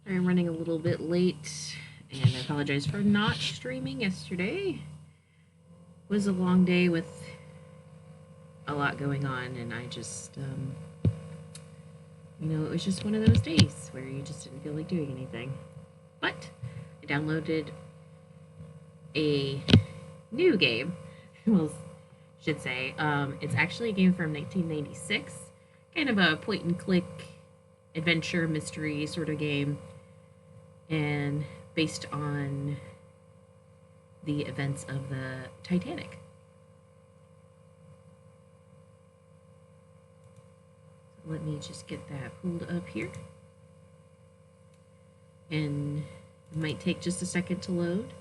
I'm running a little bit late, and I apologize for not streaming yesterday. It was a long day with a lot going on, and I just, it was just one of those days where you just didn't feel like doing anything. But I downloaded a new game, well, should say. It's actually a game from 1996, kind of a point and click adventure mystery sort of game, and based on the events of the Titanic. So let me just get that pulled up here. And it might take just a second to load.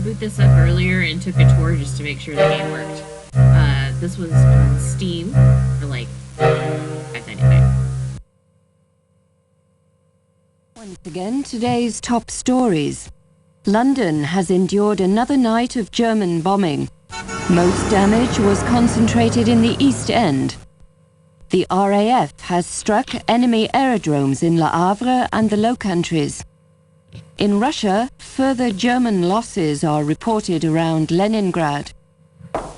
Boot this up earlier and took a tour just to make sure the game worked. This was on Steam for like $5.99. Once again, today's top stories. London has endured another night of German bombing. Most damage was concentrated in the East End. The RAF has struck enemy aerodromes in Le Havre and the Low Countries. In Russia, further German losses are reported around Leningrad.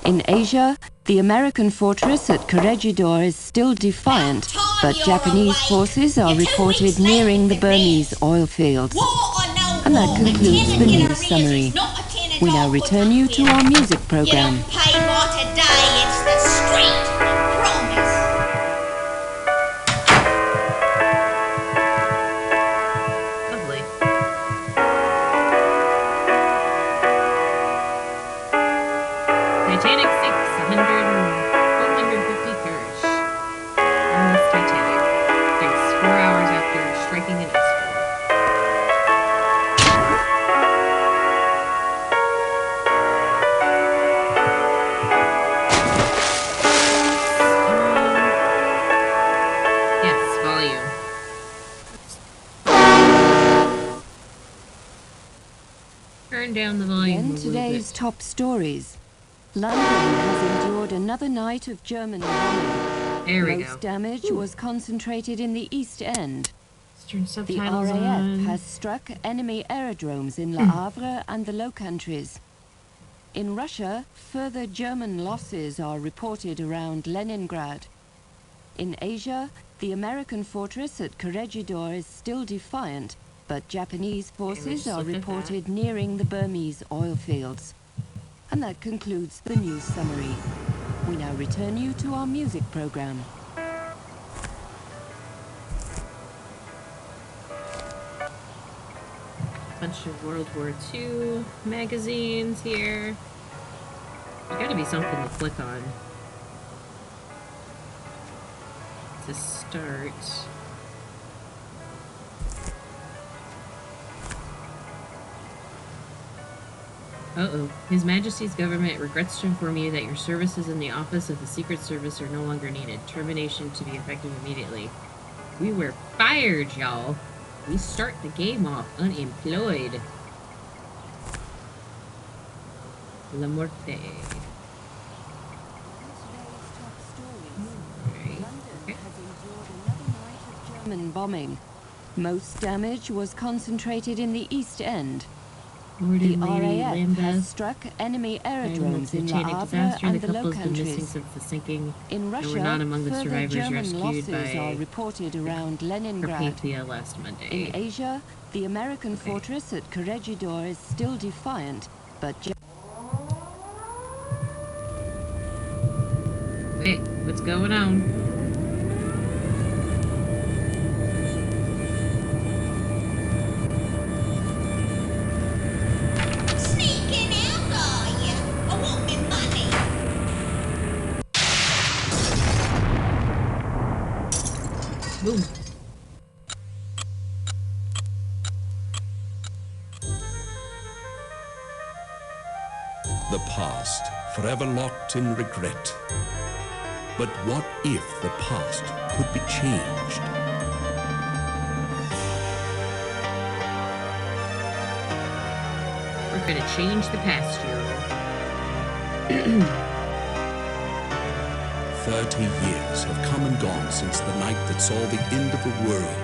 In Asia, the American fortress at Corregidor is still defiant, but Japanese forces are reported nearing the Burmese oil fields. And that concludes the news summary. We now return you to our music program. Titanic sinks 150 Kirsch on this Titanic. Sinks 4 hours after striking an iceberg. Yes, volume. Turn down the volume. And today's top stories. London has endured another night of German bombing. There we Most damage was concentrated in the East End. Let's turn The subtitles RAF on. has struck enemy aerodromes in Le Havre and the Low Countries. In Russia, further German losses are reported around Leningrad. In Asia, the American fortress at Corregidor is still defiant, but Japanese forces are reported nearing the Burmese oil fields. And that concludes the news summary. We now return you to our music program. Bunch of World War II magazines here. There's gotta be something to click on to start. Uh-oh. His Majesty's government regrets to inform you that your services in the office of the Secret Service are no longer needed. Termination to be effective immediately. We were fired, y'all. We start the game off unemployed. La Morte. German bombing. Most damage was concentrated in the East End. The RAF has struck enemy aerodromes in Le Havre and the Low Countries. In Russia, further German losses are reported around Leningrad. Last Monday. In Asia, the American fortress at Corregidor is still defiant, but... Wait, what's going on? the past, forever locked in regret. But what if the past could be changed? We're going to change the past, y'all. 30 years have come and gone since the night that saw the end of the world,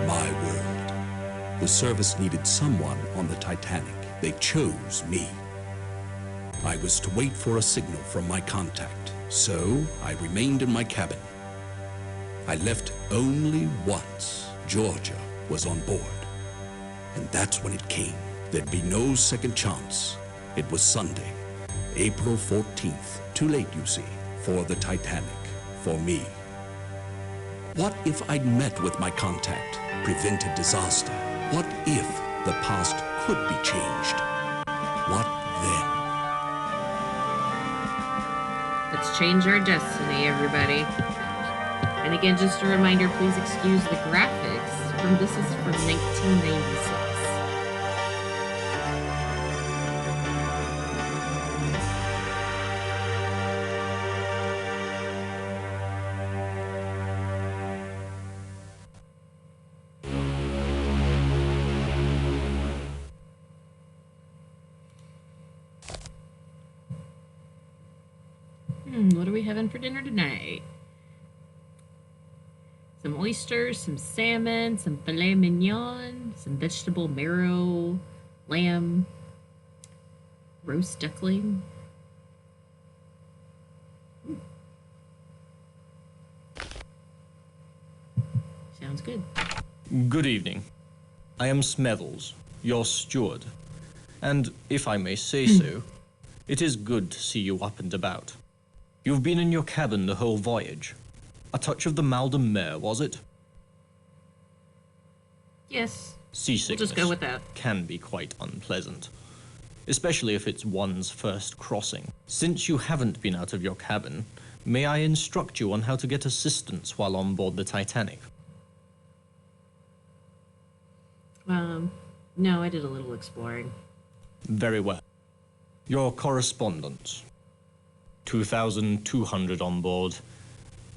my world. The service needed someone on the Titanic. They chose me. I was to wait for a signal from my contact, so I remained in my cabin. I left only once Georgia was on board, and that's when it came. There'd be no second chance. It was Sunday, April 14th. Too late, you see, for the Titanic, for me. What if I'd met with my contact, prevented disaster? What if the past could be changed? What then? Let's change our destiny, everybody. And again, just a reminder, please excuse the graphics. This is from 1996. What are we having for dinner tonight? Some oysters, some salmon, some filet mignon, some vegetable marrow, lamb, roast duckling. Sounds good. Good evening. I am Smethels, your steward, and if I may say so, it is good to see you up and about. You've been in your cabin the whole voyage. A touch of the mal de mer, was it? Yes. Seasickness We'll just go with that. can be quite unpleasant, especially if it's one's first crossing. Since you haven't been out of your cabin, may I instruct you on how to get assistance while on board the Titanic? No, I did a little exploring. Very well. Your correspondence. 2,200 on board,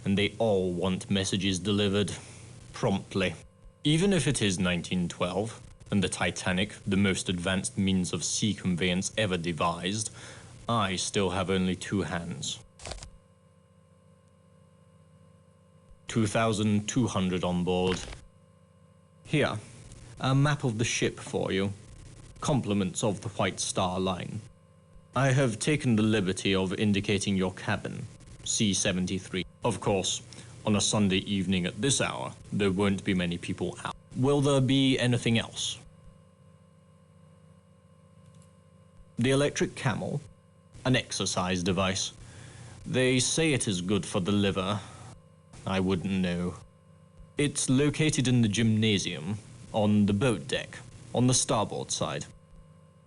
and they all want messages delivered promptly. Even if it is 1912, and the Titanic, the most advanced means of sea conveyance ever devised, I still have only two hands. 2,200 on board. Here, a map of the ship for you. Compliments of the White Star Line. I have taken the liberty of indicating your cabin, C-73. Of course, on a Sunday evening at this hour, there won't be many people out. Will there be anything else? The electric camel, an exercise device. They say it is good for the liver. I wouldn't know. It's located in the gymnasium, on the boat deck, on the starboard side.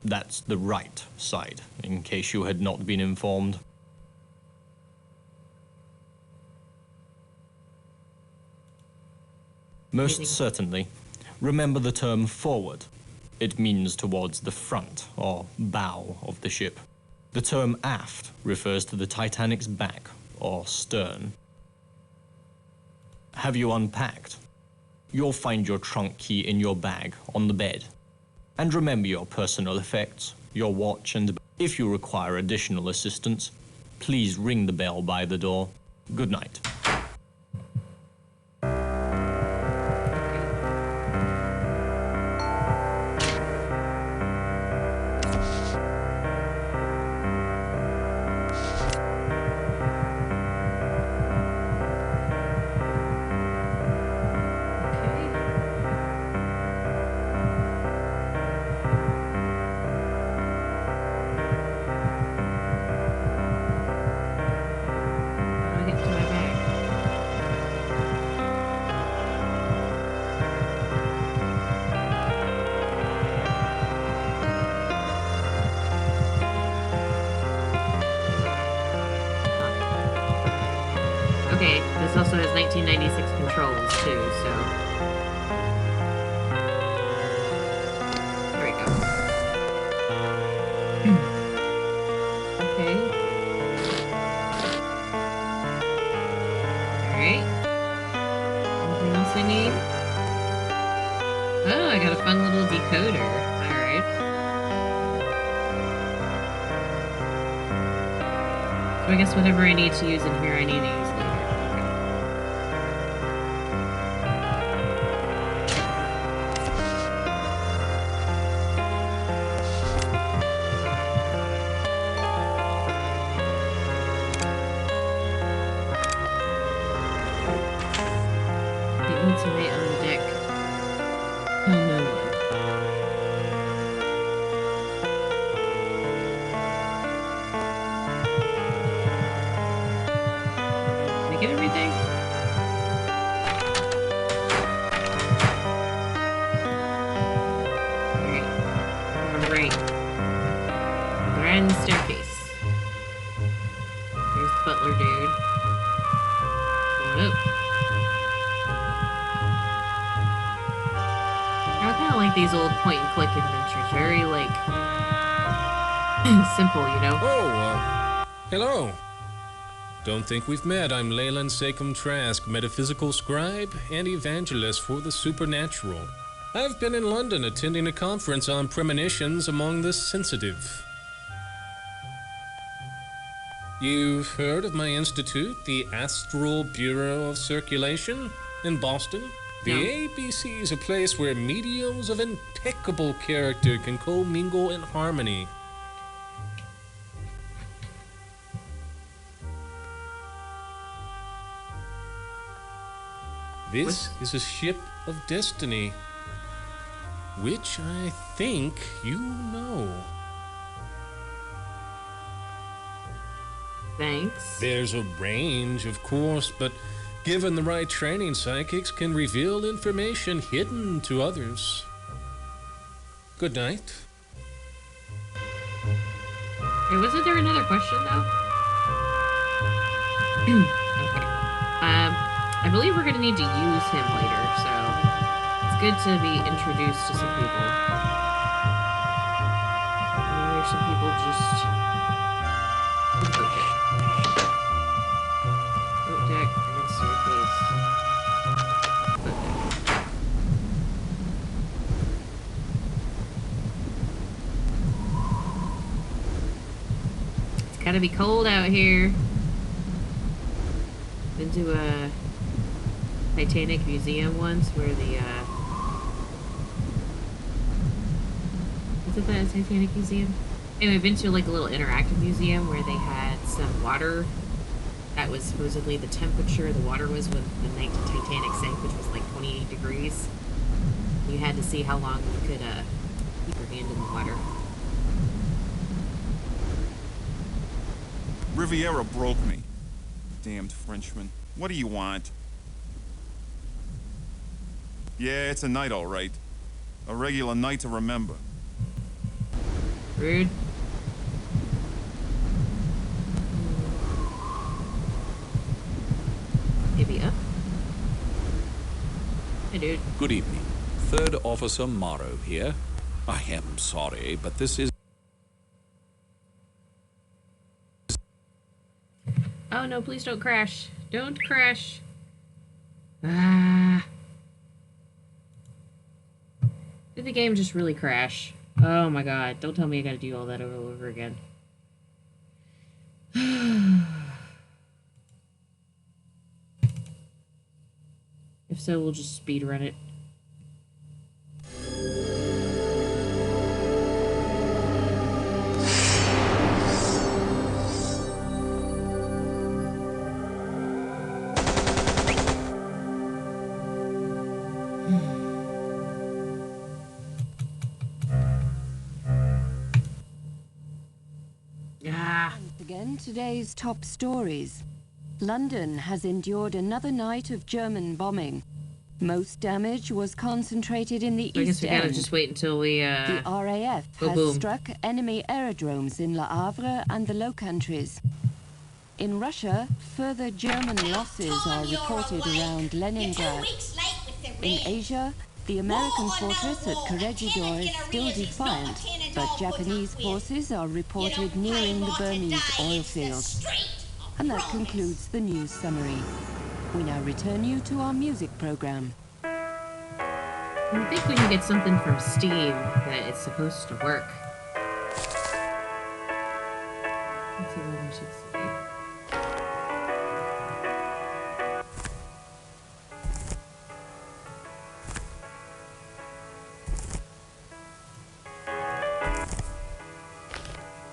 That's the right side, in case you had not been informed. Most certainly, remember the term forward. It means towards the front, or bow, of the ship. The term aft refers to the Titanic's back, or stern. Have you unpacked? You'll find your trunk key in your bag, on the bed. And remember your personal effects, your watch, and if you require additional assistance, please ring the bell by the door. Good night. Okay, this also has 1996 controls too, so. There we go. got a fun little decoder. Alright. So I guess whatever I need to use in here, I need to use later. The ultimate on deck. Tell no one. Did I get everything? Alright. Grand staircase. Here's the butler dude. Going up. I kind of like these old point-and-click adventures. Very, like, simple, you know? Oh, hello. Don't think we've met. I'm Leyland Sekum Trask, metaphysical scribe and evangelist for the supernatural. I've been in London attending a conference on premonitions among the sensitive. You've heard of my institute, the Astral Bureau of Circulation, in Boston? The ABC is a place where mediums of impeccable character can commingle in harmony. This is a ship of destiny, which I think you know. Thanks. There's a range, of course, but given the right training, psychics can reveal information hidden to others. Good night. Hey, wasn't there another question, though? Okay. I believe we're going to need to use him later, so it's good to be introduced to some people. There's some people just... Okay. Boat deck, and staircase. Boat deck. It's gotta be cold out here. Been to a Titanic museum once where the was it the Titanic museum? Anyway, I've been to like a little interactive museum where they had some water that was supposedly the temperature the water was when the night the Titanic sank, which was like 28 degrees. You had to see how long you could keep your hand in the water. Riviera broke me. Damned Frenchman. What do you want? Yeah, it's a night, all right. A regular night to remember. Rude. Maybe up. Hey, dude. Good evening. Third Officer Morrow here. I am sorry, but this is... Oh no, please don't crash. Don't crash. Ah. Did the game just really crash? Oh my god, don't tell me I gotta do all that over again. If so, we'll just speed run it. Once again, today's top stories. London has endured another night of German bombing. Most damage was concentrated in the I guess East we gotta End. just wait until we, The RAF has boom. struck enemy aerodromes in Le Havre and the Low Countries. In Russia, further German losses are reported around Leningrad. In Asia, the American fortress at Corregidor is still defiant, but Japanese forces are reported nearing the Burmese oil fields. And that concludes the news summary. We now return you to our music program. I think when you get something from Steam that it's supposed to work. Let's see what I should say.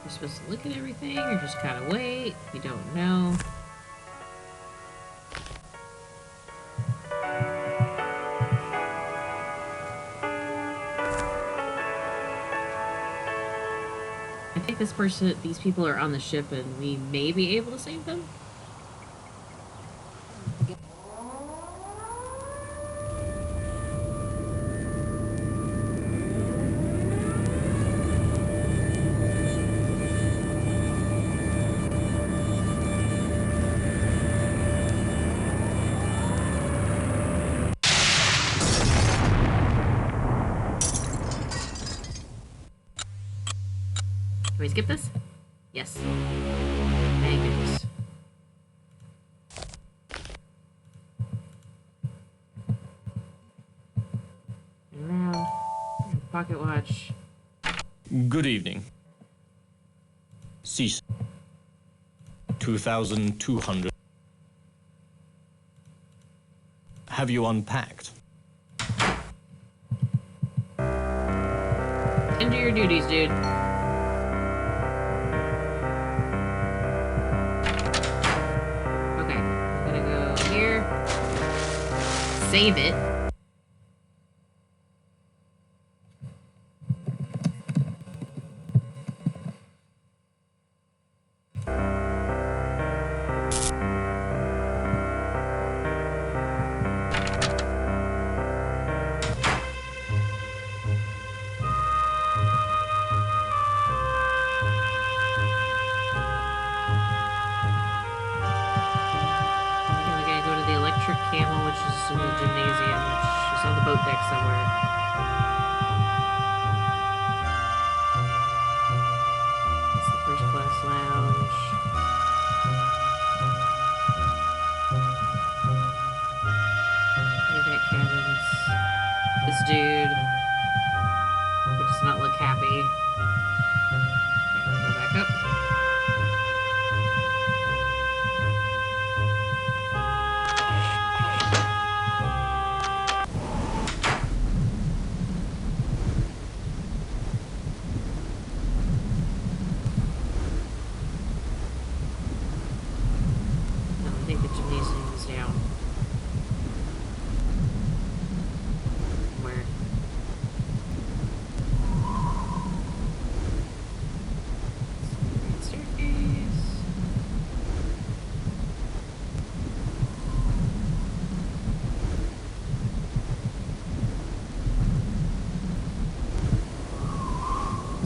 You're supposed to look at everything or just kind of wait. You don't know. I think these people are on the ship and we may be able to save them. Can we skip this? Yes. Thank goodness. Around. Pocket watch. Good evening. Cease. 2,200. Have you unpacked? Tend to your duties, dude. Save it. Camel, which is in the gymnasium, which is on the boat deck somewhere. It's the first class lounge. Deck cabins. This dude, who does not look happy. Go back up.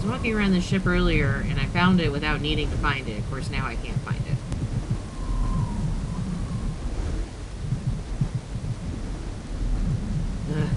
Walking around the ship earlier and I found it without needing to find it. Of course, now I can't find it. Ugh.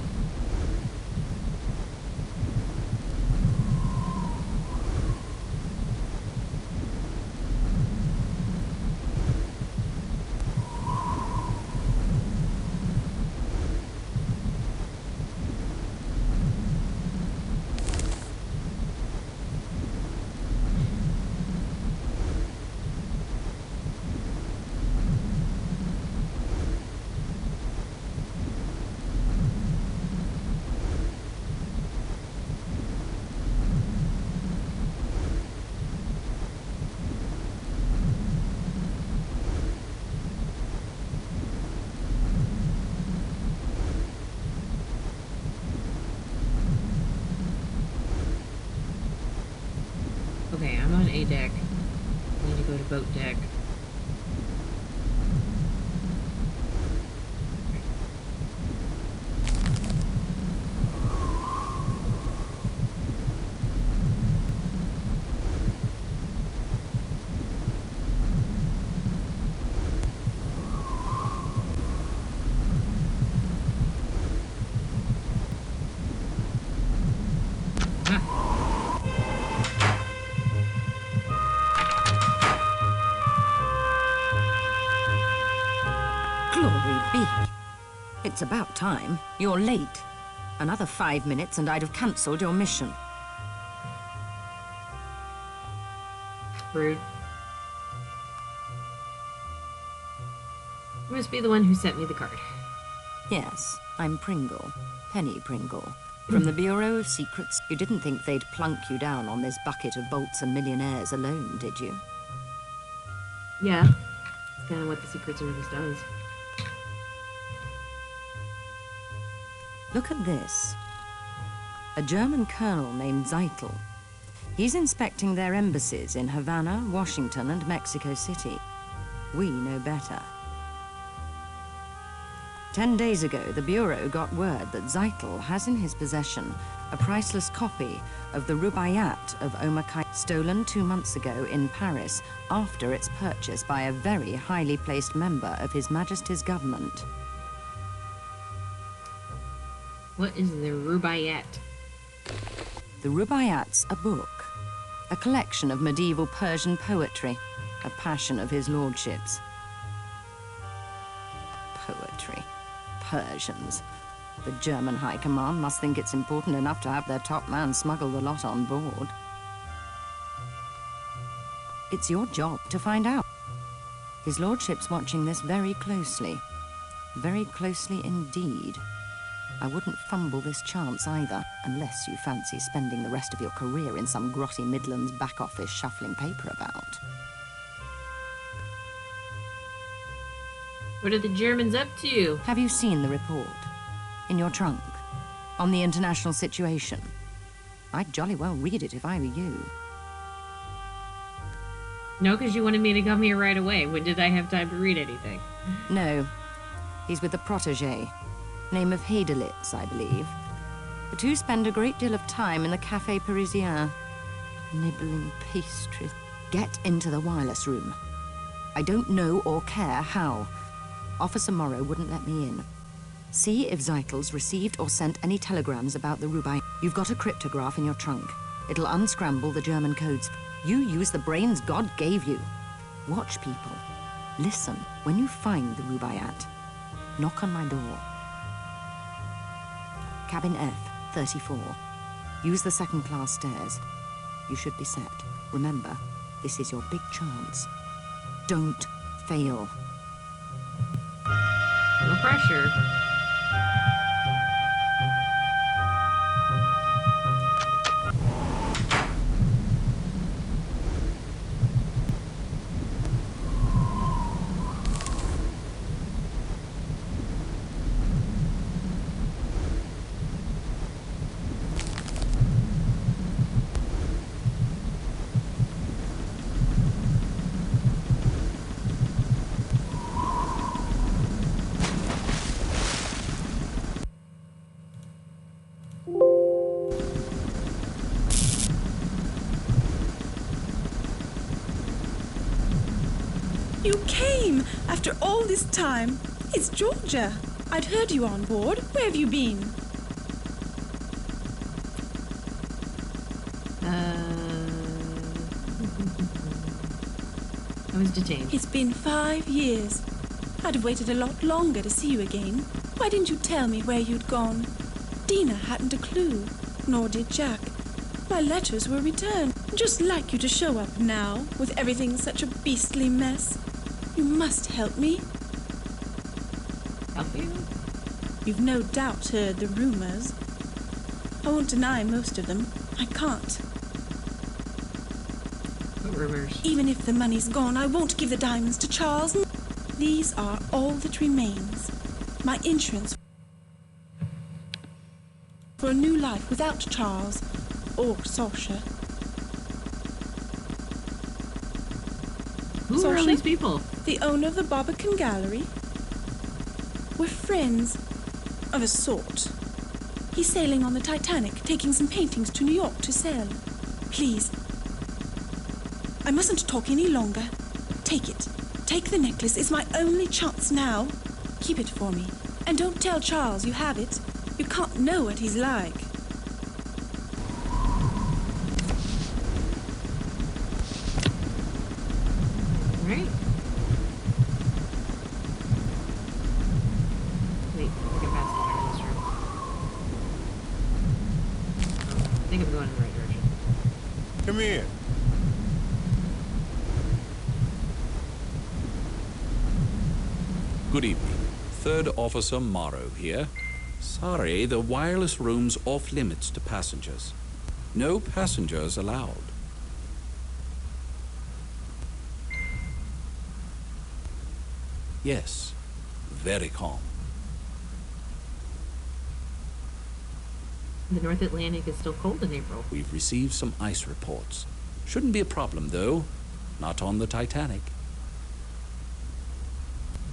Okay, I'm on A deck. I need to go to boat deck. Glory be. It's about time. You're late. Another 5 minutes and I'd have cancelled your mission. Rude. You must be the one who sent me the card. Yes, I'm Pringle. Penny Pringle. From the Bureau of Secrets. You didn't think they'd plunk you down on this bucket of bolts and millionaires alone, did you? Yeah. It's kind of what the Secret Service does. Look at this. A German colonel named Zeitel. He's inspecting their embassies in Havana, Washington, and Mexico City. We know better. 10 days ago, the Bureau got word that Zeitel has in his possession a priceless copy of the Rubaiyat of Omar Khayyam, stolen 2 months ago in Paris after its purchase by a very highly placed member of His Majesty's government. What is the Rubaiyat? The Rubaiyat's a book, a collection of medieval Persian poetry, a passion of his lordship's. Poetry. Persians. The German High Command must think it's important enough to have their top man smuggle the lot on board. It's your job to find out. His lordship's watching this very closely. Very closely indeed. I wouldn't fumble this chance either, unless you fancy spending the rest of your career in some grotty Midlands back office shuffling paper about. What are the Germans up to? Have you seen the report? In your trunk? On the international situation? I'd jolly well read it if I were you. No, because you wanted me to come here right away. When did I have time to read anything? No. He's with a protégé. Name of Heidelitz, I believe. The two spend a great deal of time in the Café Parisien. Nibbling pastries. Get into the wireless room. I don't know or care how. Officer Morrow wouldn't let me in. See if Zeitel's received or sent any telegrams about the Rubai. You've got a cryptograph in your trunk. It'll unscramble the German codes. You use the brains God gave you. Watch people. Listen when you find the Rubaiyat. Knock on my door. Cabin F, 34. Use the second-class stairs. You should be set. Remember, this is your big chance. Don't fail. No pressure. You came after all this time. It's Georgia. I'd heard you on board. Where have you been? I was detained. It's been 5 years. I'd have waited a lot longer to see you again. Why didn't you tell me where you'd gone? Dina hadn't a clue, nor did Jack. My letters were returned. Just like you to show up now, with everything such a beastly mess. You must help me. Help you? You've no doubt heard the rumors. I won't deny most of them. I can't. What rumors? Even if the money's gone, I won't give the diamonds to Charles. These are all that remains. My insurance for a new life without Charles or Sasha. Who are all Sasha? these people? The owner of the Barbican Gallery. We're friends, of a sort. He's sailing on the Titanic, taking some paintings to New York to sell. Please. I mustn't talk any longer. Take it. Take the necklace. It's my only chance now. Keep it for me. And don't tell Charles you have it. You can't know what he's like. Right? Wait, we'll get past the wireless room. think I'm going in the right direction. Come here. Good evening. Third Officer Morrow here. Sorry, the wireless room's off limits to passengers. No passengers allowed. Yes, very calm. The North Atlantic is still cold in April. We've received some ice reports. Shouldn't be a problem, though. Not on the Titanic.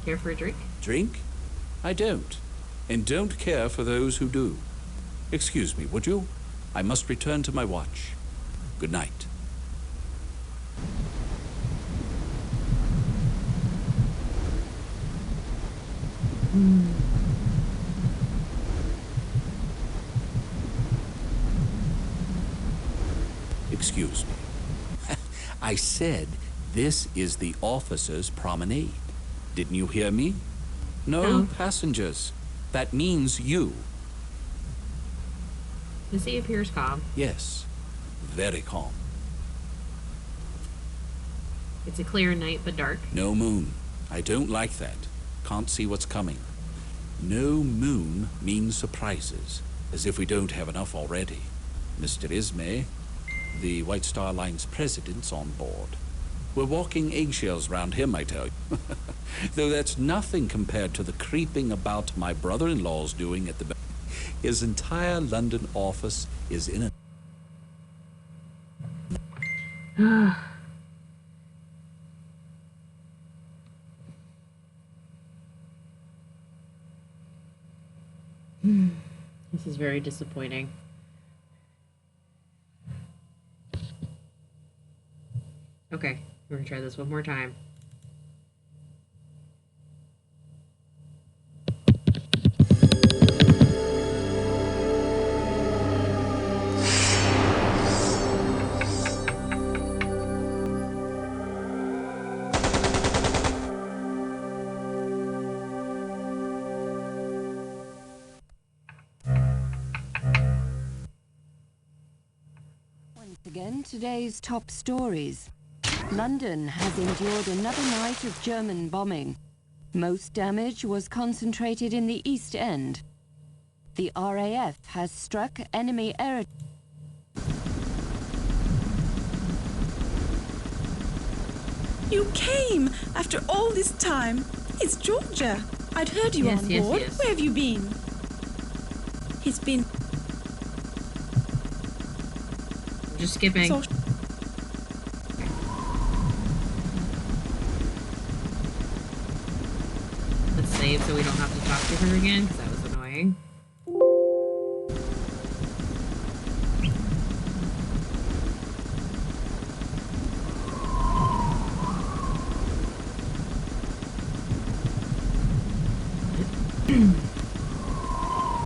Care for a drink? Drink? I don't. And don't care for those who do. Excuse me, would you? I must return to my watch. Good night. Excuse me. I said this is the officers' promenade. Didn't you hear me? No passengers. That means you. The sea appears calm. Yes, very calm. It's a clear night, but dark. No moon. I don't like that. Can't see what's coming. No moon means surprises, as if we don't have enough already. Mr. Ismay, the White Star Line's president's on board. We're walking eggshells round him, I tell you. Though that's nothing compared to the creeping about my brother-in-law's doing at the... His entire London office is in a... This is very disappointing. Okay, we're gonna try this one more time. Once again, today's top stories. London has endured another night of German bombing. Most damage was concentrated in the East End. The RAF has struck enemy air... You came after all this time. It's Georgia. I'd heard you Yes, on yes, board. yes. Where have you been? He's been Just skipping. so... Let's save so we don't have to talk to her again, because that was annoying.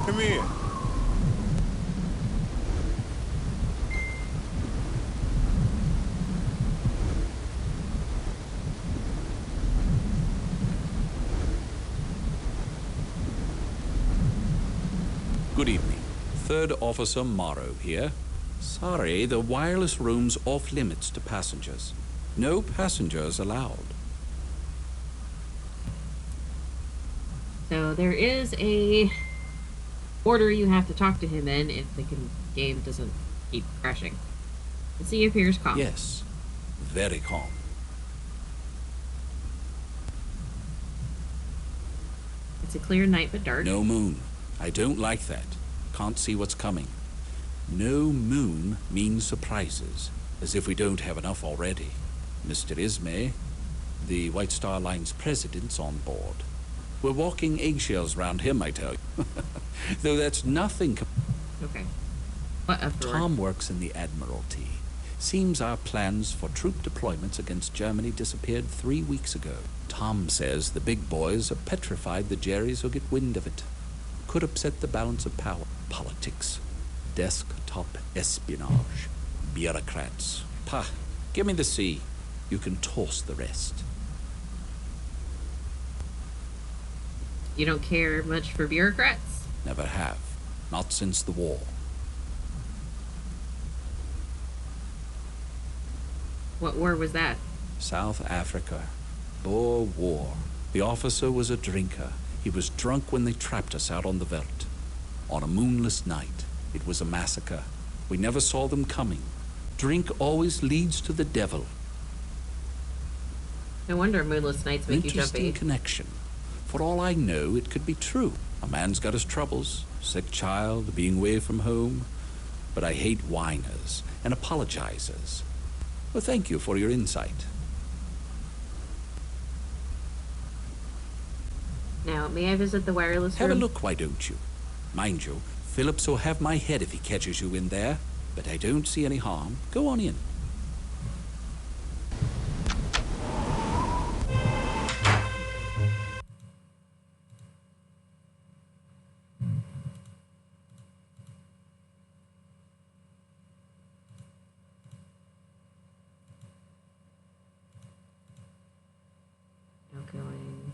Come here. Good evening. Third Officer Morrow here. Sorry, the wireless room's off limits to passengers. No passengers allowed. So there is a order you have to talk to him in if the game doesn't keep crashing. The sea appears calm. Yes, very calm. It's a clear night, but dark. No moon. I don't like that. Can't see what's coming. No moon means surprises, as if we don't have enough already. Mr. Ismay, the White Star Line's president's on board. We're walking eggshells round him, I tell you. Though that's nothing... Okay. What uproar? Tom works in the Admiralty. Seems our plans for troop deployments against Germany disappeared 3 weeks ago. Tom says the big boys are petrified the Jerrys will get wind of it. Could upset the balance of power. Politics. Desktop espionage. Bureaucrats. Pah, give me the sea. You can toss the rest. You don't care much for bureaucrats? Never have. Not since the war. What war was that? South Africa. Boer War. The officer was a drinker. He was drunk when they trapped us out on the veldt. On a moonless night, it was a massacre. We never saw them coming. Drink always leads to the devil. No wonder moonless nights make you Interesting jumpy. connection. For all I know, it could be true. A man's got his troubles. Sick child, being away from home. But I hate whiners and apologizers. Well, thank you for your insight. Now, may I visit the wireless room? Have a look, why don't you? Mind you, Phillips will have my head if he catches you in there. But I don't see any harm. Go on in. Now going.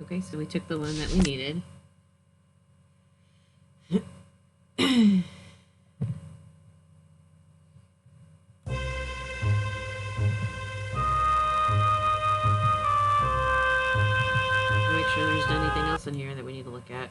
Okay, so we took the one that we needed. Make sure there's anything else in here that we need to look at.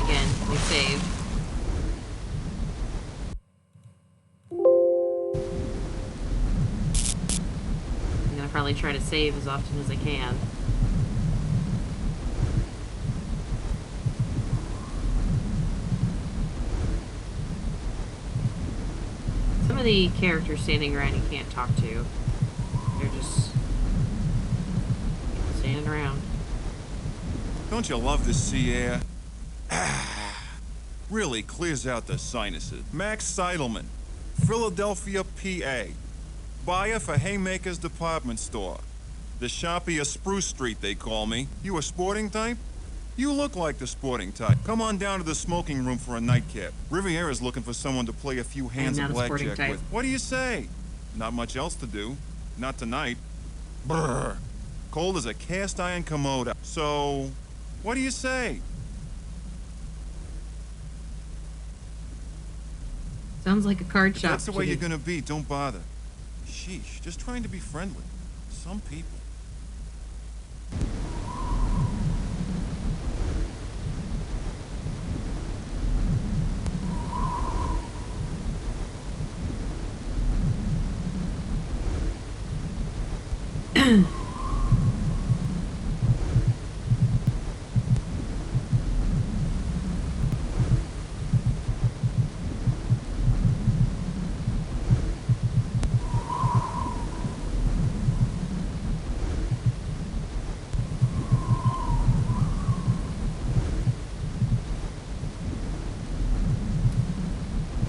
Again, we saved. I'm gonna probably try to save as often as I can. Some of the characters standing around you can't talk to. They're just standing around. Don't you love the sea air? Really clears out the sinuses. Max Seidelman, Philadelphia, PA. Buyer for Haymaker's department store. The shoppy of Spruce Street, they call me. You a sporting type? You look like the sporting type. Come on down to the smoking room for a nightcap. Riviera's looking for someone to play a few hands I'm of not a sporting blackjack type. with. What do you say? Not much else to do. Not tonight. Brr. Cold as a cast iron commode. So, what do you say? Sounds like a card If shop. that's the way to you're me. gonna be, don't bother. Sheesh, just trying to be friendly. Some people.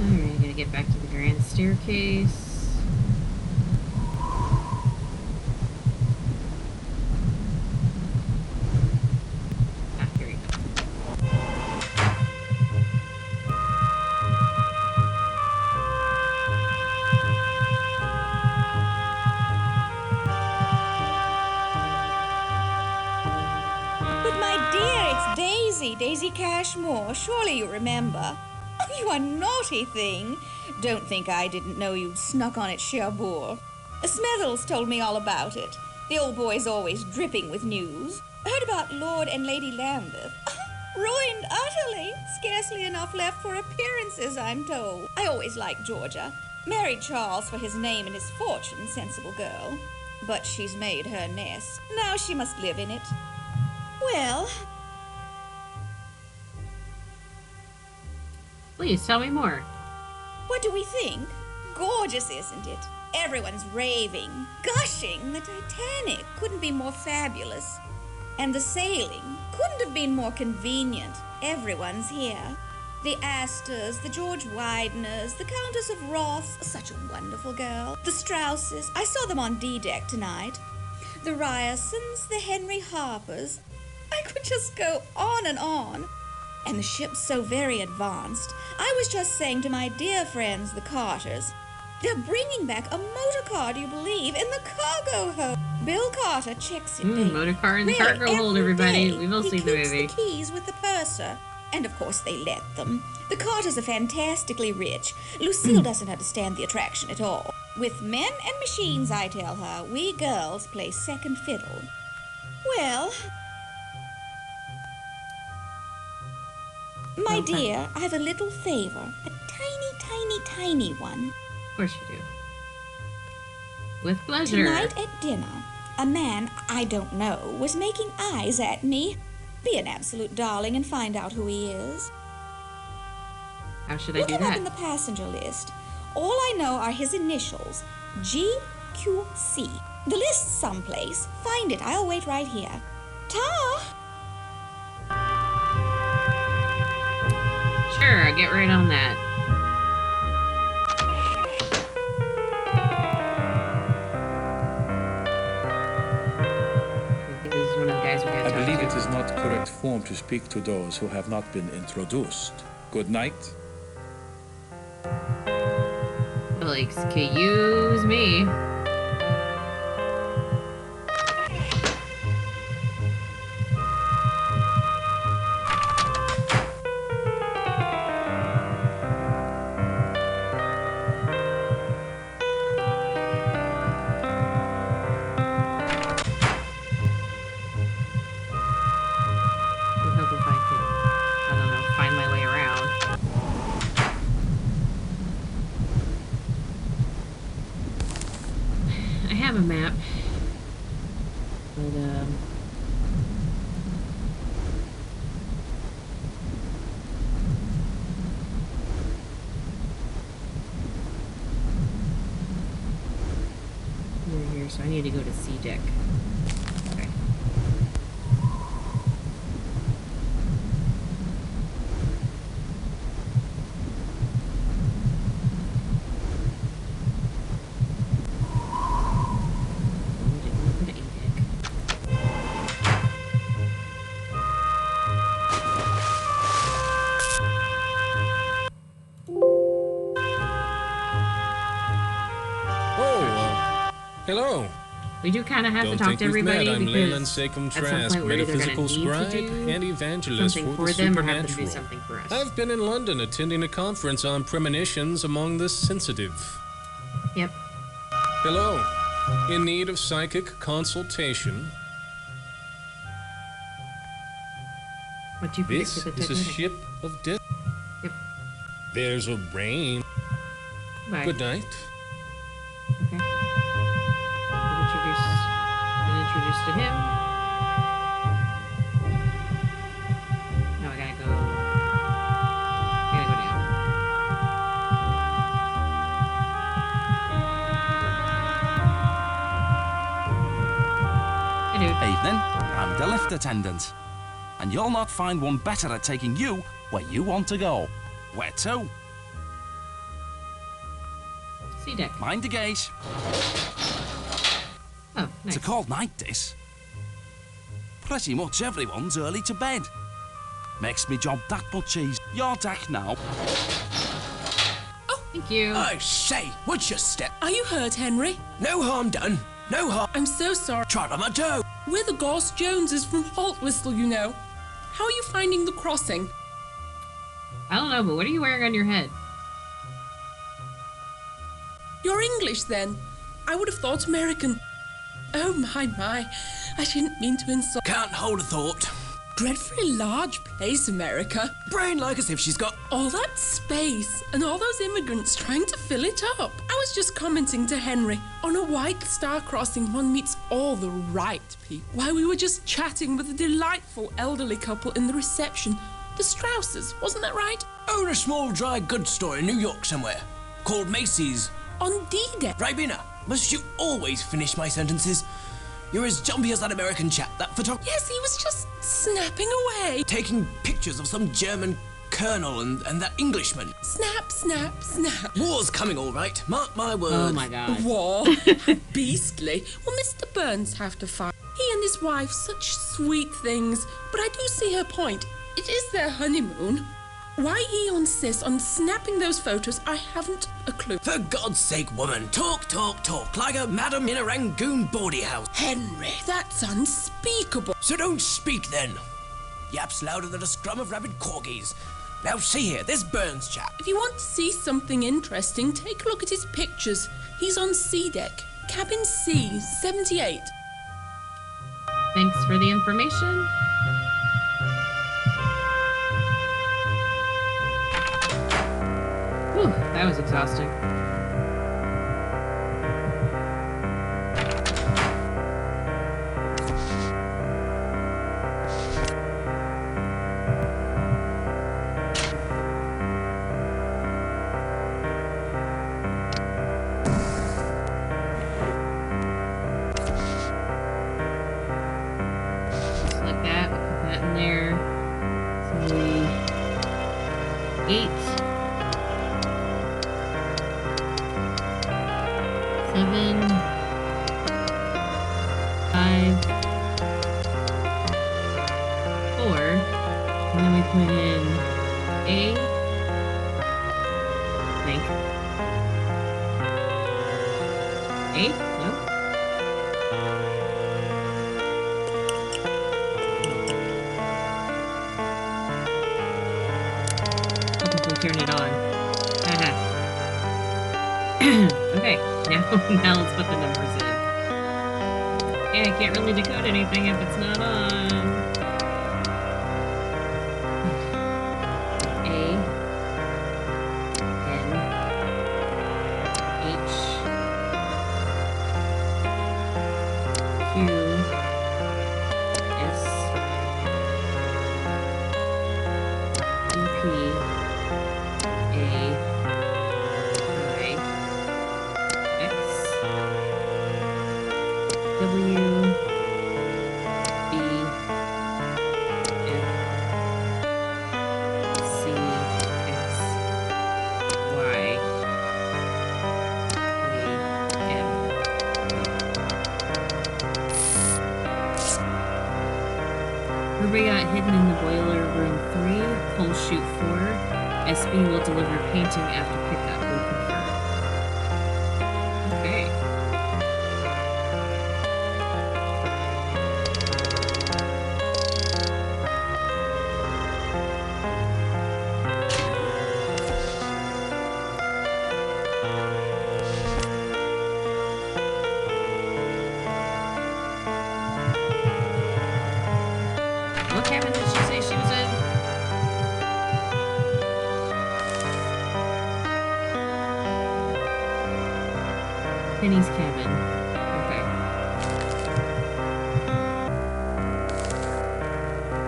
Alright, I gotta get back to the grand staircase. Ah, here we go. But my dear, it's Daisy, Daisy Cashmore. Surely you remember. Oh, you are naughty thing. Don't think I didn't know you'd snuck on at Cherbourg. Smethels told me all about it. The old boy's always dripping with news. Heard about Lord and Lady Lambeth. Ruined utterly. Scarcely enough left for appearances, I'm told. I always liked Georgia. Married Charles for his name and his fortune, sensible girl. But she's made her nest. Now she must live in it. Well, Please tell me more. what do we think? Gorgeous, isn't it? Everyone's raving, gushing. The Titanic couldn't be more fabulous. And the sailing couldn't have been more convenient. Everyone's here. The Astors, the George Wideners, the Countess of Ross, such a wonderful girl. The Strausses, I saw them on D-Deck tonight. The Ryersons, the Henry Harpers. I could just go on and on. And the ship's so very advanced. I was just saying to my dear friends, the Carters, they're bringing back a motor car, do you believe, in the cargo hold. Bill Carter checks it daily. Motor car in the Really, cargo hold, every everybody. day. We've all seen the He movie. keeps the keys with the purser. And of course they let them. The Carters are fantastically rich. Lucille doesn't understand the attraction at all. With men and machines, I tell her, we girls play second fiddle. Well, my Okay. dear, I have a little favor. A tiny one. Of course you do. With pleasure. Tonight at dinner, a man I don't know was making eyes at me. Be an absolute darling and find out who he is. How should I Look do him up that? in the passenger list. All I know are his initials, GQC. The list's someplace. Find it. I'll wait right here. Ta! Sure, I'll get right on that. I think this is one of the guys we got I to talk believe to. it is not correct form to speak to those who have not been introduced. Good night. Well, excuse me. I hope if I could, I don't know, find my way around. I have a map, but we're here, so I need to go to C deck. Okay. Hello. We do kind of have Don't to talk think to we've everybody met. I'm Leyland because Seacom at some Trask, point we're either gonna metaphysical need to scribe do and evangelist something for the for them or have them do supernatural. something for us. I've been in London attending a conference on premonitions among the sensitive. Yep. Hello. In need of psychic consultation. What do you predict This for the is a Titanic? ship of death. Yep. There's a rain. Bye. Good night. Okay. Been introduced to him. Now I gotta go. Down. Hey, dude. Evening, I'm the lift attendant. And you'll not find one better at taking you where you want to go. Where to? C deck. Mind the gate. Oh, nice. It's a cold night, this. Pretty much everyone's early to bed. Makes me job that much easier. Your deck now. Thank you. Oh, say, watch your step. Are you hurt, Henry? No harm done. No harm. I'm so sorry. Tried on my toe. We're the Goss Joneses from Haltwhistle, you know. How are you finding the crossing? I don't know, but what are you wearing on your head? You're English, then? I would have thought American. Oh, my. I didn't mean to insult. Can't hold a thought. Dreadfully large place, America. Brain like as if she's got... All that space and all those immigrants trying to fill it up. I was just commenting to Henry, on a White Star crossing one meets all the right people. While we were just chatting with a delightful elderly couple in the reception. The Strausses, wasn't that right? Own a small dry goods store in New York somewhere. Called Macy's. On D-Day. Ribena, must you always finish my sentences? You're as jumpy as that American chap, that photographer. Yes, he was just snapping away. Taking pictures of some German colonel and that Englishman. Snap, snap, snap. War's coming, all right. Mark my word. Oh my god. War? Beastly. Well, Mr. Burns have to fight. He and his wife, such sweet things. But I do see her point. It is their honeymoon. Why he insists on snapping those photos, I haven't a clue. For God's sake, woman, talk, like a madam in a Rangoon bawdy house. Henry, that's unspeakable. So don't speak then. Yaps louder than a scrum of rabid corgis. Now see here, this Burns chap. If you want to see something interesting, take a look at his pictures. He's on C deck, cabin C, 78. Thanks for the information. Whew, that was exhausting. Just like that, we put that in there. So 8. 7, 5, 4, and then we put in A, I think. A? No? Hopefully turn it on. Haha. Okay, now let's put the numbers in. Yeah, I can't really decode anything if it's not on. A, N, H, Q, S, E, P, A, I, X, W, B, F, C, X, Y, A, M. Ruby got hidden in the boiler room 3, coal chute 4. SB will deliver painting after pickup. Will confirm. Okay. What cabin did she say she was in? Penny's cabin. Okay.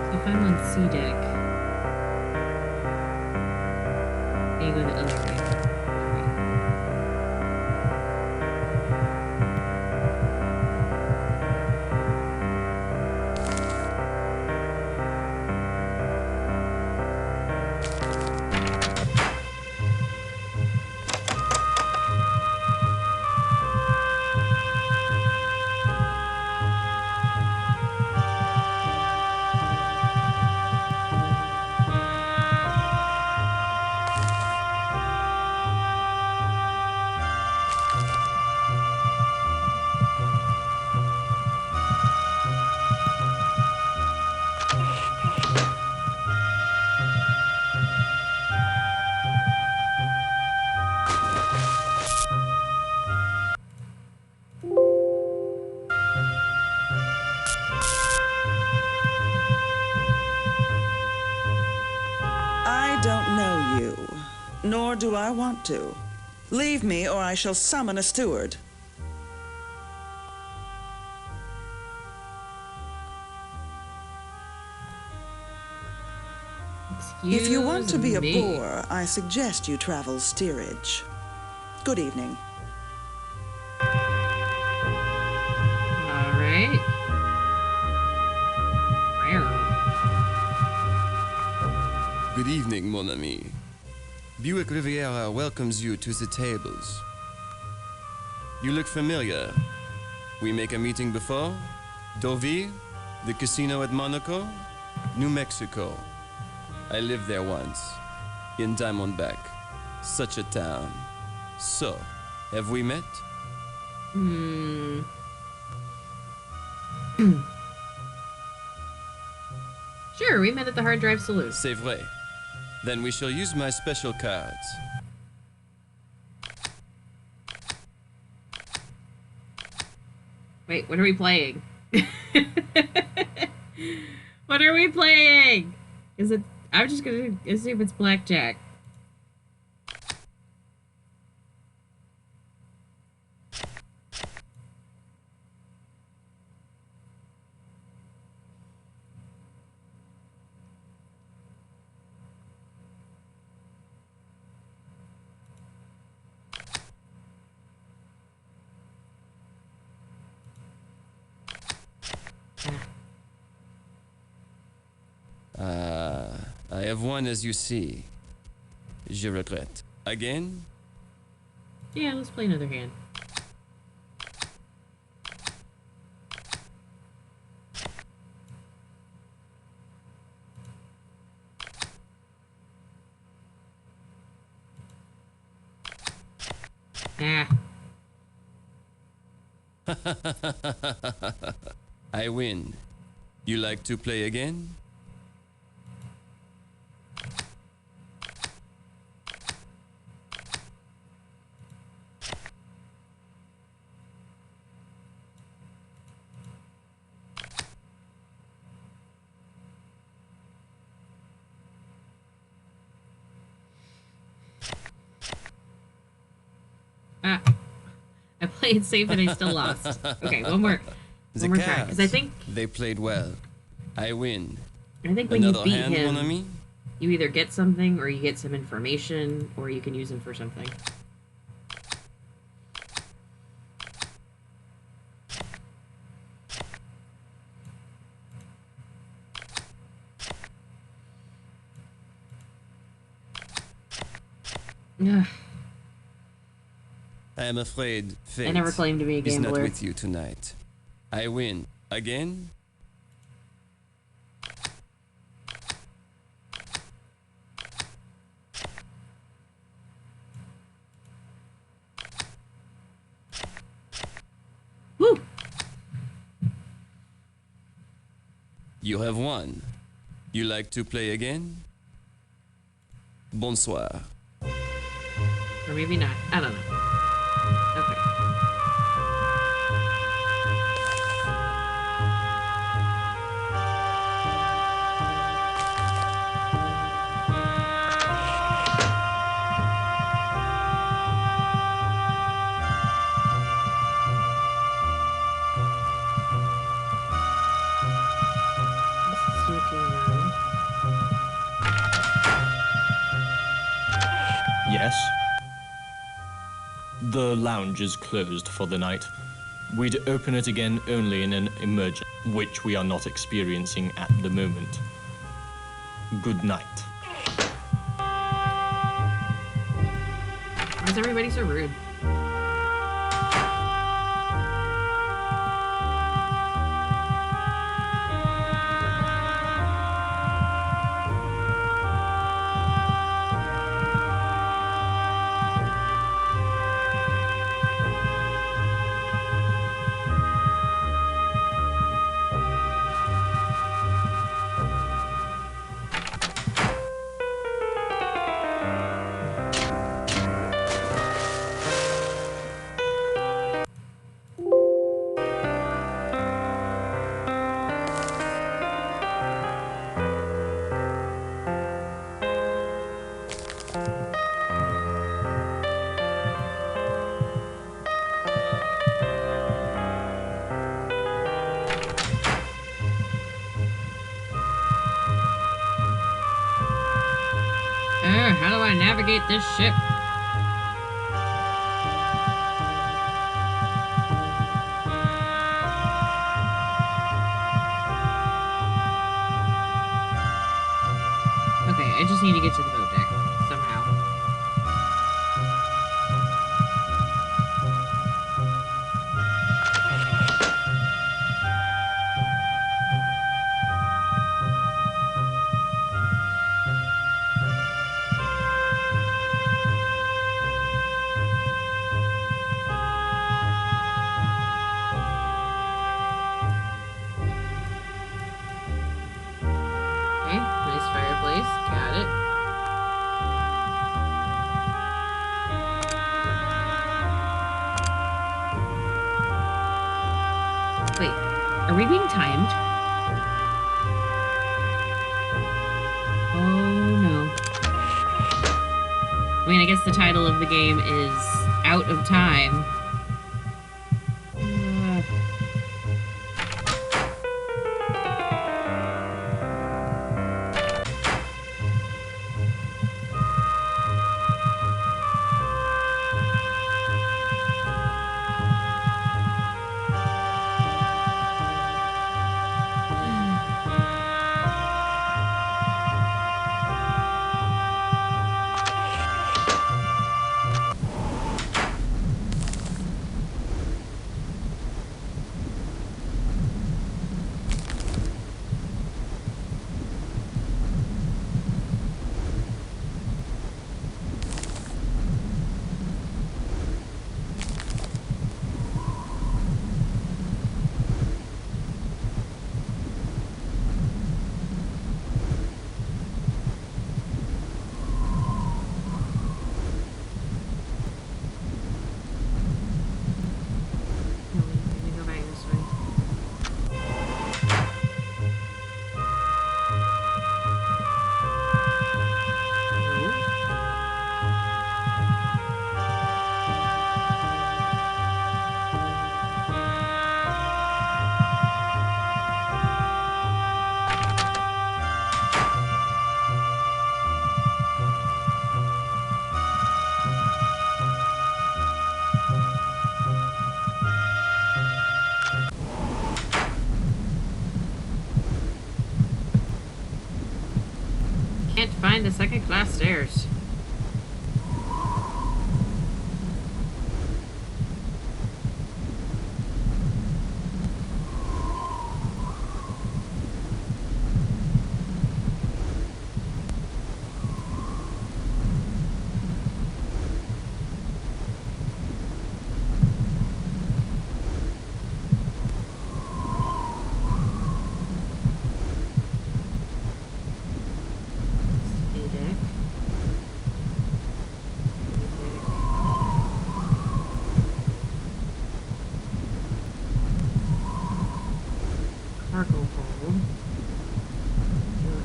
So if I'm on C deck, I go the other way. I don't know you, nor do I want to. Leave me or I shall summon a steward. If you want to be a bore, I suggest you travel steerage. Good evening. All right. Good evening, mon ami. Buick Riviera welcomes you to the tables. You look familiar. We make a meeting before? Deauville? The casino at Monaco? New Mexico. I lived there once. In Diamondback. Such a town. So, have we met? Sure, we met at the Hard Drive Saloon. C'est vrai. Then we shall use my special cards. Wait, what are we playing? What are we playing? Is it... I'm just gonna assume it's blackjack. I have won as you see. Je regrette. Again? Yeah, let's play another hand. I win. You like to play again? I played safe and I still lost. Okay, one more try. Because I think they played well. I win. I think when Another you beat hand, him, mon ami? you either get something, or you get some information, or you can use him for something. Ugh. I am afraid fate I never claimed to be a is not gambler. with you tonight. I win. Again? Woo! You have won. You like to play again? Bonsoir. Or maybe not. I don't know. Okay. Yes? The lounge is closed for the night. We'd open it again only in an emergency, which we are not experiencing at the moment. Good night. Why is everybody so rude? How do I navigate this ship? Okay, I just just need to get to the boat deck somehow. Okay, nice fireplace. Got it. Wait, are we being timed? Oh no. I mean, I guess the title of the game is Out of Time. Can't find the second class stairs. Cargo hold.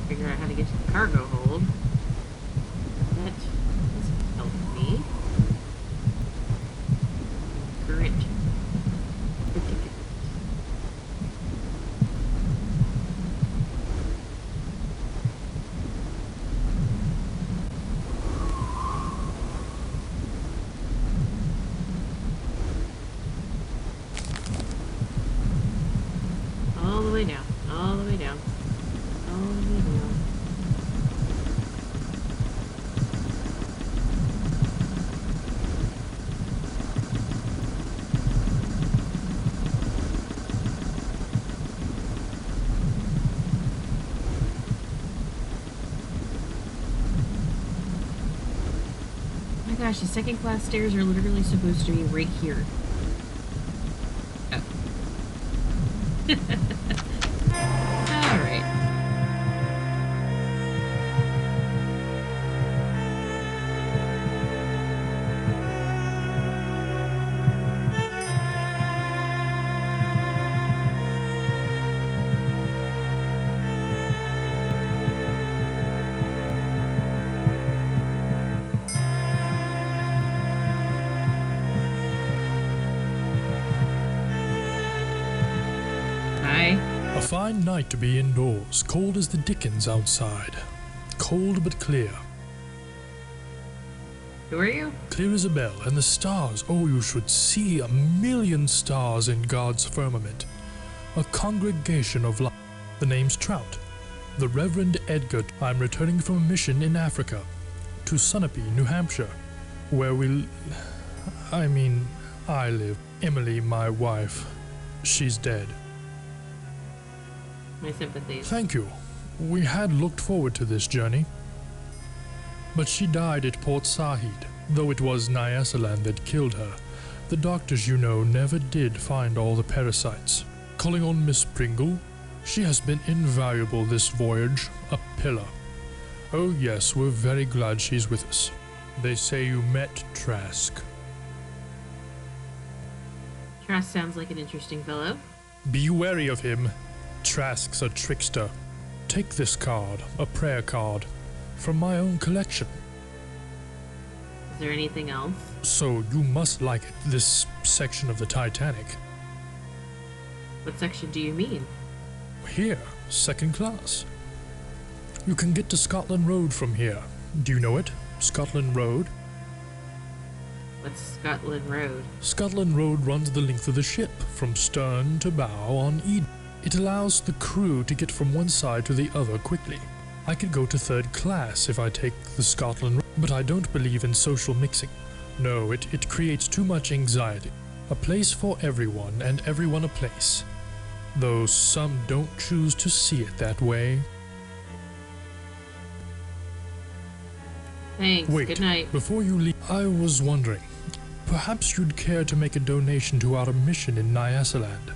Figure out how to get to the cargo hold. That doesn't help me. Current predicament. All the way down, all the way down, all the way down. Oh my gosh, the second class stairs are literally supposed to be right here. Oh. Alright. A fine night to be indoors, cold as the dickens outside. Cold but clear. Who are you? Clear as a bell, and the stars, oh, you should see 1,000,000 stars in God's firmament. A congregation of light. The name's Trout. The Reverend Edgar. I'm returning from a mission in Africa, to Sunapee, New Hampshire, where I live. Emily, my wife, she's dead. My sympathies. Thank you. We had looked forward to this journey. But she died at Port Said, though it was Nyasaland that killed her. The doctors, never did find all the parasites. Calling on Miss Pringle, she has been invaluable this voyage, a pillar. Oh yes, we're very glad she's with us. They say you met Trask. Trask sounds like an interesting fellow. Be wary of him. Trask's a trickster. Take this card, a prayer card, from my own collection. Is there anything else? So you must like it, this section of the Titanic. What section do you mean? Here, second class. You can get to Scotland Road from here. Do you know it? Scotland Road? What's Scotland Road? Scotland Road runs the length of the ship, from stern to bow on Eden. It allows the crew to get from one side to the other quickly. I could go to third class if I take the Scotland Road, but I don't believe in social mixing. No, it creates too much anxiety. A place for everyone, and everyone a place. Though some don't choose to see it that way. Thanks. Wait, good night. Before you leave, I was wondering, perhaps you'd care to make a donation to our mission in Nyasaland.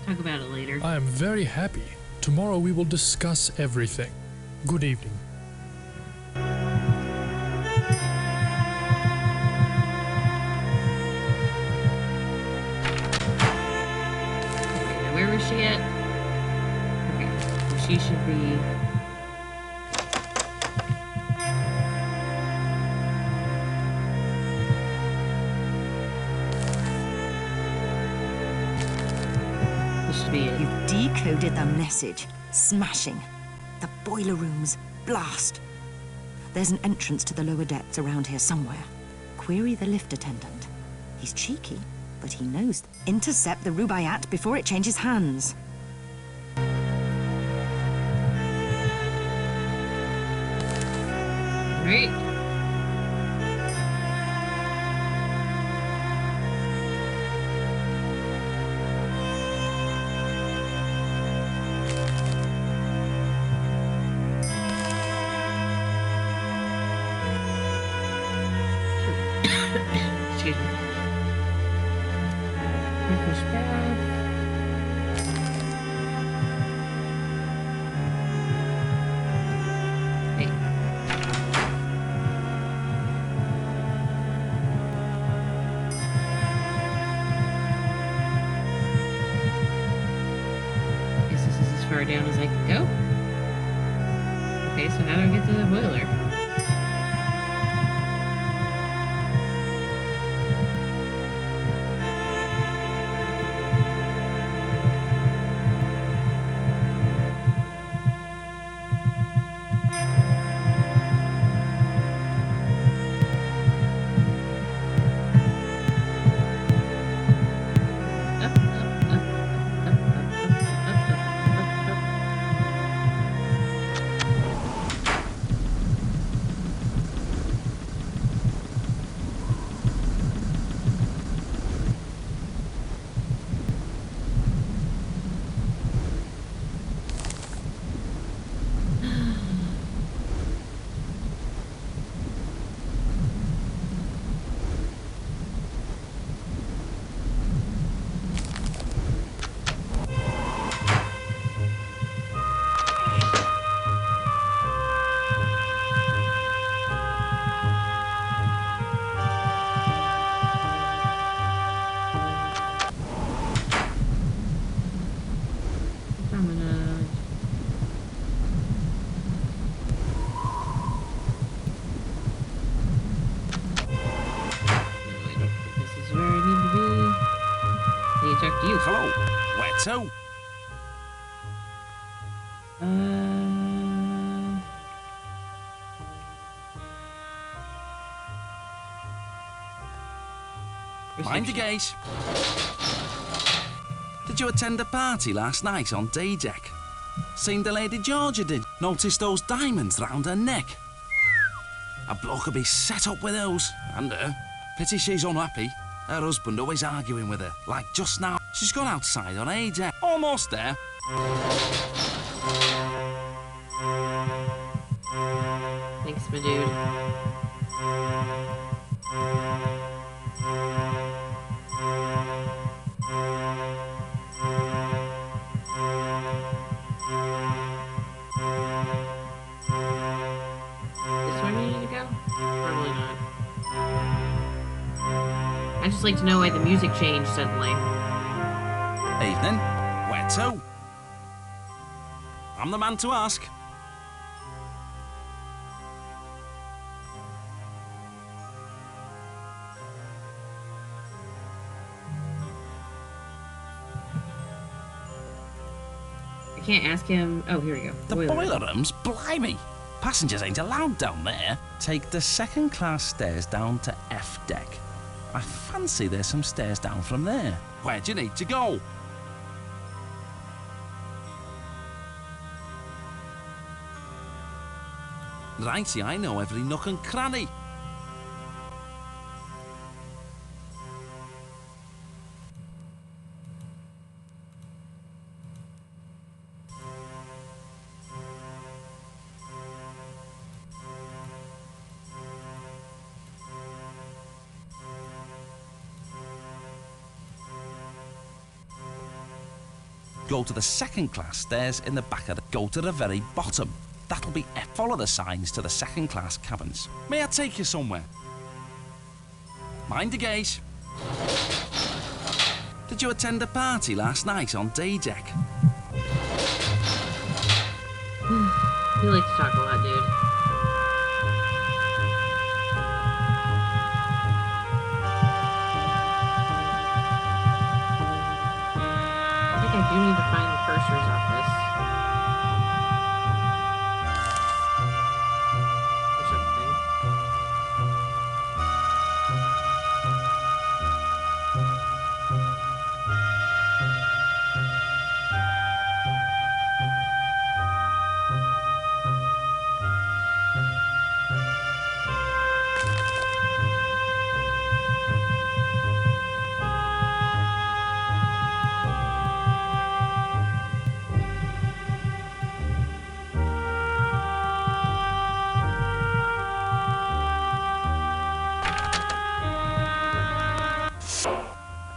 Talk about it later. I am very happy. Tomorrow we will discuss everything. Good evening. Where was she at? Okay, so she should be... This should be it. You've decoded the message. Smashing. The boiler rooms. Blast. There's an entrance to the lower depths around here somewhere. Query the lift attendant. He's cheeky, but he knows. Intercept the Rubaiyat before it changes hands. Right. Excuse me. Push back. Hey. Guess this is as far down as I can go. Okay, so how do I get to the boiler? I'm gonna... This is where I need to be. I need to talk to you. Hello. Where to? Mind the gate. Did you attend a party last night on day deck? Seen the Lady Georgia did? Noticed those diamonds round her neck? A bloke would be set up with those, and her. Pity she's unhappy. Her husband always arguing with her, like just now. She's gone outside on A deck. Almost there. Thanks, my dude. This one you need to go? Probably not. I'd just like to know why the music changed suddenly. Evening. Where to? I'm the man to ask. I can't ask him. Oh, here we go. The boiler rooms? Blimey! Passengers ain't allowed down there. Take the second-class stairs down to F deck. I fancy there's some stairs down from there. Where do you need to go? Righty, I know every nook and cranny. Go to the second-class stairs in the back of the... Go to the very bottom. That'll be F. Follow the signs to the second-class cabins. May I take you somewhere? Mind the gate. Did you attend a party last night on day deck? You like to talk a lot, dude. I do need to find the purser's office. Or something.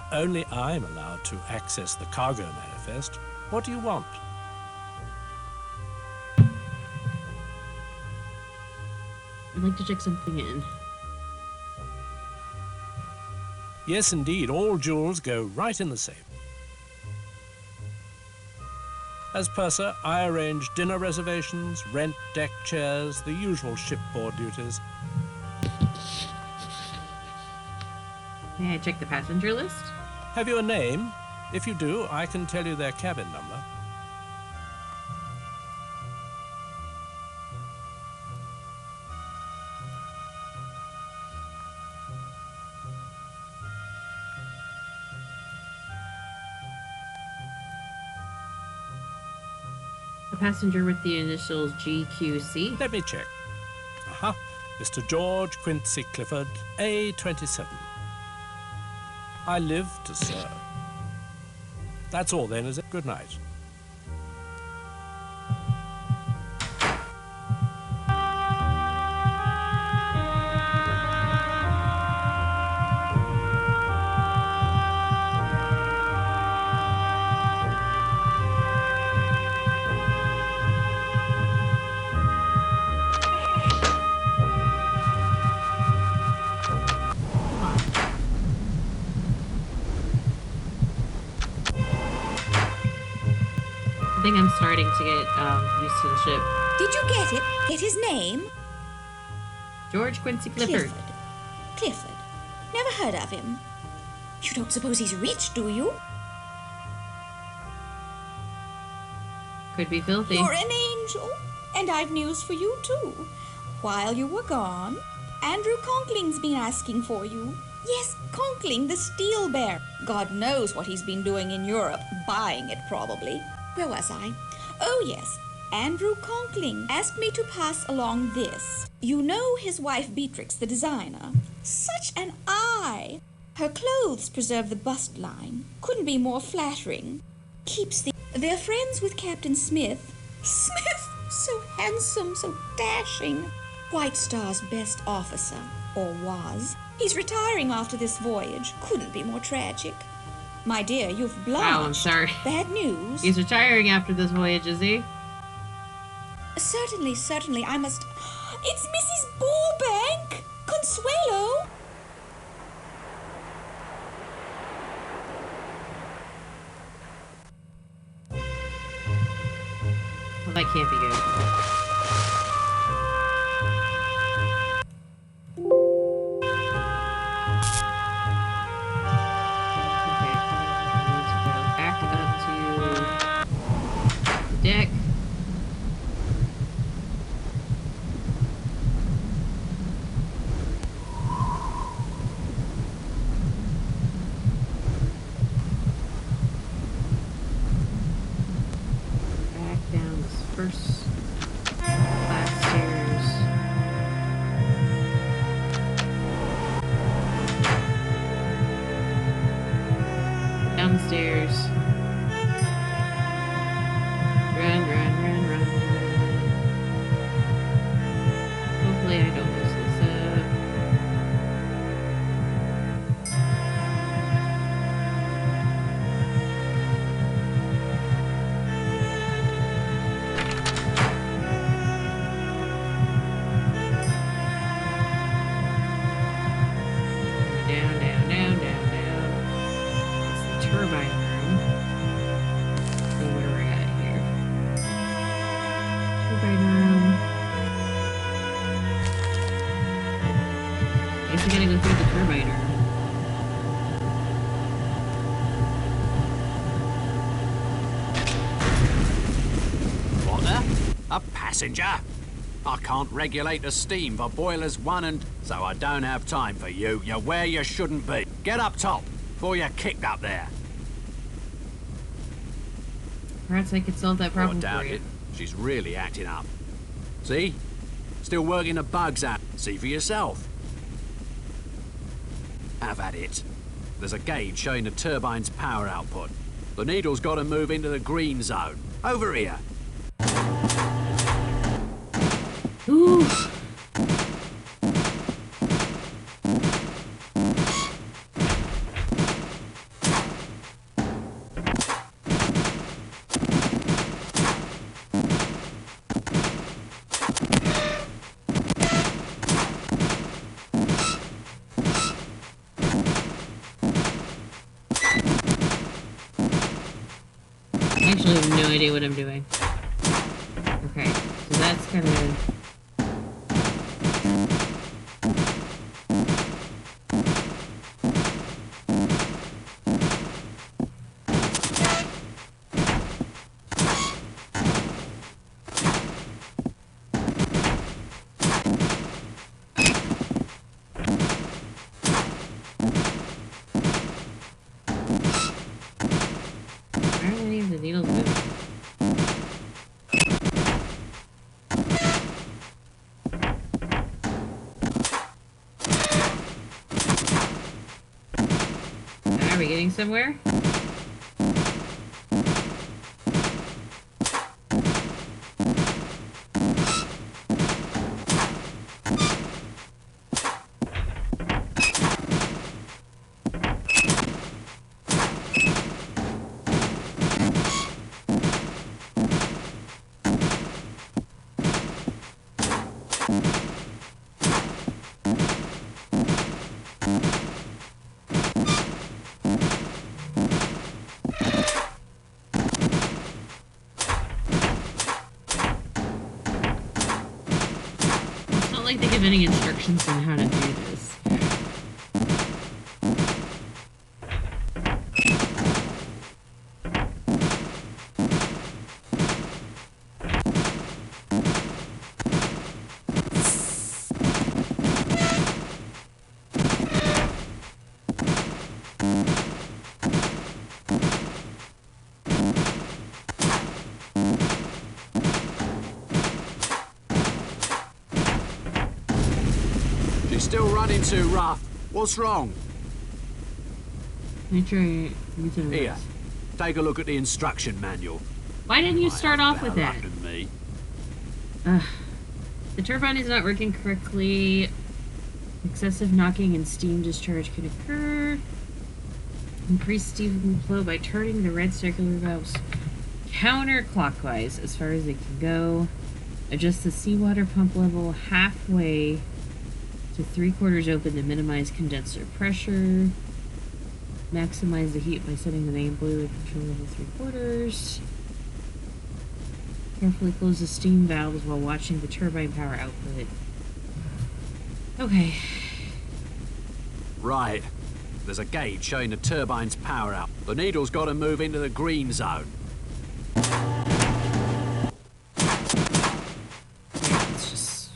Only I'm allowed to access the cargo manifest. What do you want? I'd like to check something in. Yes, indeed. All jewels go right in the safe. As purser, I arrange dinner reservations, rent deck chairs, the usual shipboard duties. May I check the passenger list? Have you a name? If you do, I can tell you their cabin number. A passenger with the initials GQC? Let me check. Aha. Mr. George Quincy Clifford, A27. I live to serve. That's all then, is it? Good night. I think I'm starting to get used to the ship. Did you get it? Get his name? George Quincy Clifford. Clifford. Never heard of him. You don't suppose he's rich, do you? Could be filthy. You're an angel. And I've news for you, too. While you were gone, Andrew Conkling's been asking for you. Yes, Conkling, the steel bear. God knows what he's been doing in Europe. Buying it, probably. Where was I? Oh, yes. Andrew Conkling asked me to pass along this. You know his wife Beatrix, the designer? Such an eye! Her clothes preserve the bust line. Couldn't be more flattering. Keeps the... They're friends with Captain Smith. Smith! So handsome, so dashing. White Star's best officer, or was. He's retiring after this voyage. Couldn't be more tragic. My dear, you've blanched. Wow, I'm sorry. Bad news. He's retiring after this voyage, is he? Certainly, certainly. I must... It's Mrs. Burbank! Consuelo! Well, that can't be good. Deck. Back down this first class stairs. Down the stairs. Run, run, run, run. Hopefully I don't lose this up. Down, down, down, down, down. It's the turbine room. So where we're at here. Turbine room. Guess we gotta go through the turbine room. What there? A passenger? I can't regulate the steam for boilers 1 and... So I don't have time for you. You're where you shouldn't be. Get up top before you're kicked up there. Perhaps I could solve that problem doubt for you. it. She's really acting up. See? Still working the bugs out. See for yourself. Have at it. There's a gauge showing the turbine's power output. The needle's got to move into the green zone. Over here. Ooh. I actually have no idea what I'm doing. Okay, so that's kind of... Why are any of the needles moving? Are we getting somewhere? It's not like they give any instructions on how to do this. She's still running too rough. What's wrong? Here, take a look at the instruction manual. Why didn't you start off with that? Better luck than me. The turbine is not working correctly. Excessive knocking and steam discharge can occur. Increase steam flow by turning the red circular valves counterclockwise as far as they can go. Adjust the seawater pump level halfway to 3/4 open to minimize condenser pressure. Maximize the heat by setting the main boiler control level 3/4. Carefully close the steam valves while watching the turbine power output. Okay. Right. There's a gauge showing the turbine's power out. The needle's got to move into the green zone. It's just...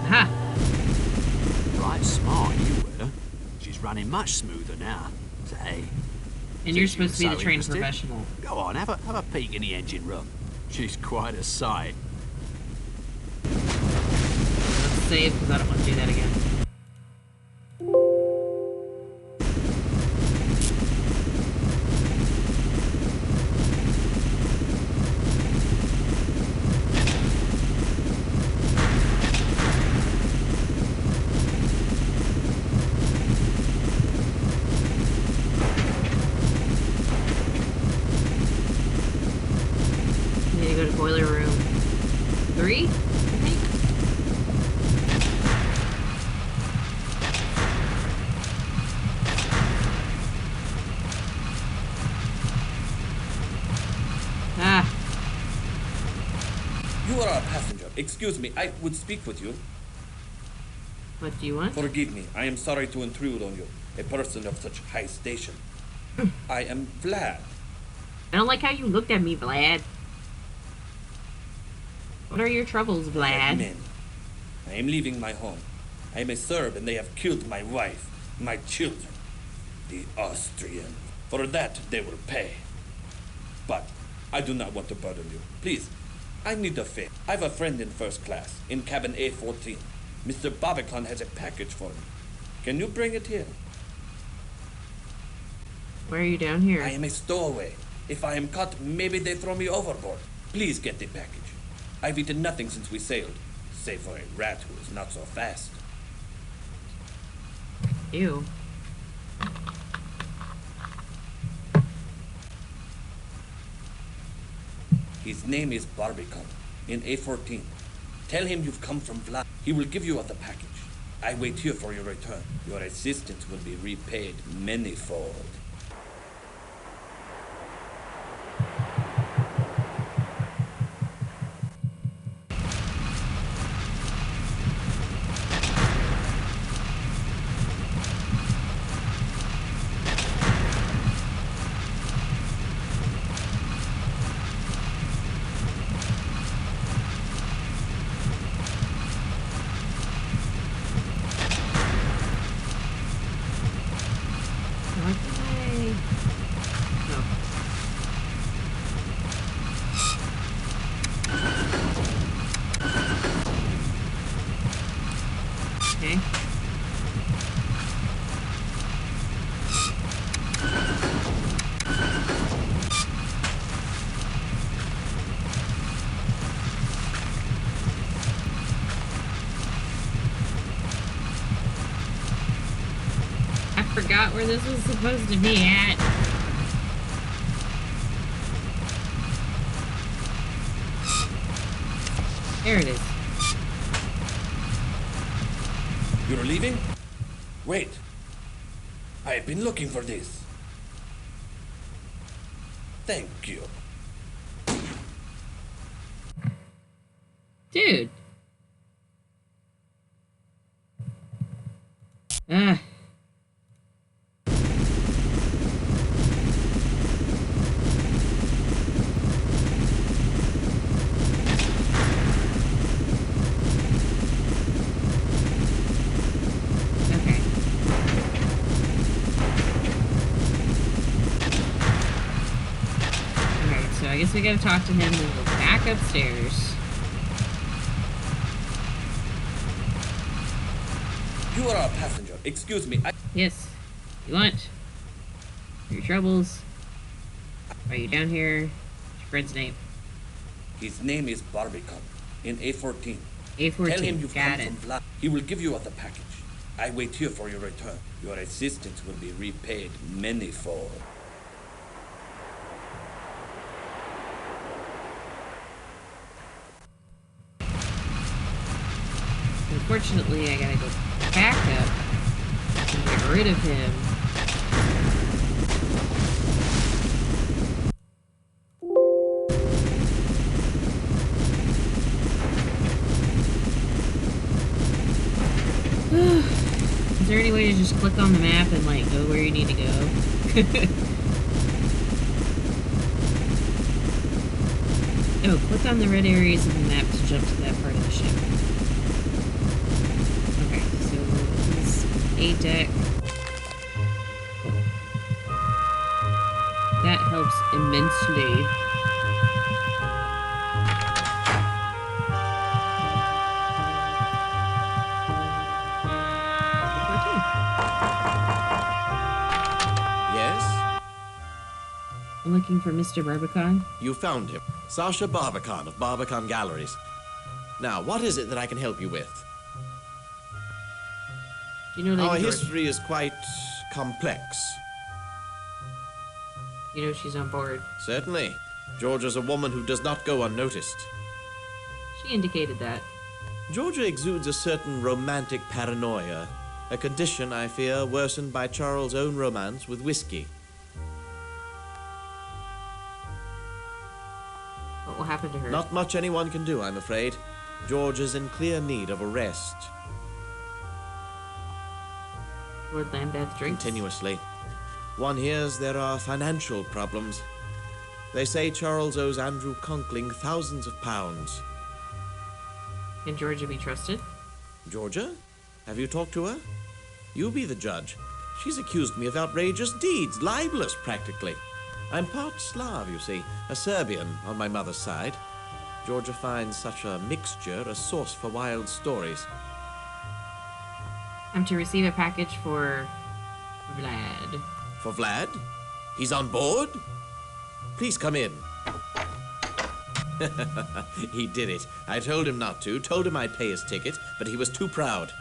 Huh? Right smart you were. She's running much smoother now. Say. And you're supposed to be the trained professional. Go on, have a peek in the engine room. She's quite a sight. Let's save because I don't want to do that again. Need to go to boiler room 3, I think. Ah, You are a passenger. Excuse me, I would speak with you. what do you want? Forgive me, I am sorry to intrude on you, a person of such high station. I am Vlad. I don't like how you looked at me, Vlad. What are your troubles, Vlad? Men. I am leaving my home. I am a Serb and they have killed my wife, my children. The Austrian. For that they will pay. But I do not want to burden you. Please, I need a favor. I have a friend in first class, in cabin A14. Mr. Babicon has a package for me. Can you bring it here? Why are you down here? I am a stowaway. If I am caught, maybe they throw me overboard. Please get the package. I've eaten nothing since we sailed, save for a rat who is not so fast. Ew. His name is Barbicon, in A14. Tell him you've come from Vlad. He will give you the package. I wait here for your return. Your assistance will be repaid manyfold. What did I spot where this was supposed to be at. There it is. You're leaving? Wait. I have been looking for this. Thank you. Dude. Ah. Okay. Alright, so I guess we gotta talk to him and go back upstairs. You are a passenger. Excuse me. Yes. You want? Your troubles? Are you down here? What's your friend's name? His name is Barbican in A14. A14. Tell him you've Got come it. from Vlad. He will give you the package. I wait here for your return. Your assistance will be repaid manyfold. Unfortunately, I gotta go back up and get rid of him. Is there any way to just click on the map and, like, go where you need to go? Oh, click on the red areas of the map to jump to that part of the ship. Okay, so this A deck. That helps immensely. Yes? I'm looking for Mr. Barbican. You found him. Sasha Barbican of Barbican Galleries. Now, what is it that I can help you with? Do you know Our Lady George? history is quite complex. You know she's on board. Certainly. Georgia's a woman who does not go unnoticed. She indicated that. Georgia exudes a certain romantic paranoia, a condition, I fear, worsened by Charles' own romance with whiskey. What will happen to her? Not much anyone can do, I'm afraid. George is in clear need of a rest. Lord Lambeth drinks? Continuously. One hears there are financial problems. They say Charles owes Andrew Conkling thousands of pounds. Can Georgia be trusted? Georgia? Have you talked to her? You be the judge. She's accused me of outrageous deeds, libelous practically. I'm part Slav, you see, a Serbian on my mother's side. Georgia finds such a mixture a source for wild stories. I'm to receive a package for Vlad. For Vlad? He's on board? Please come in. He did it. I told him not to, told him I'd pay his ticket, but he was too proud.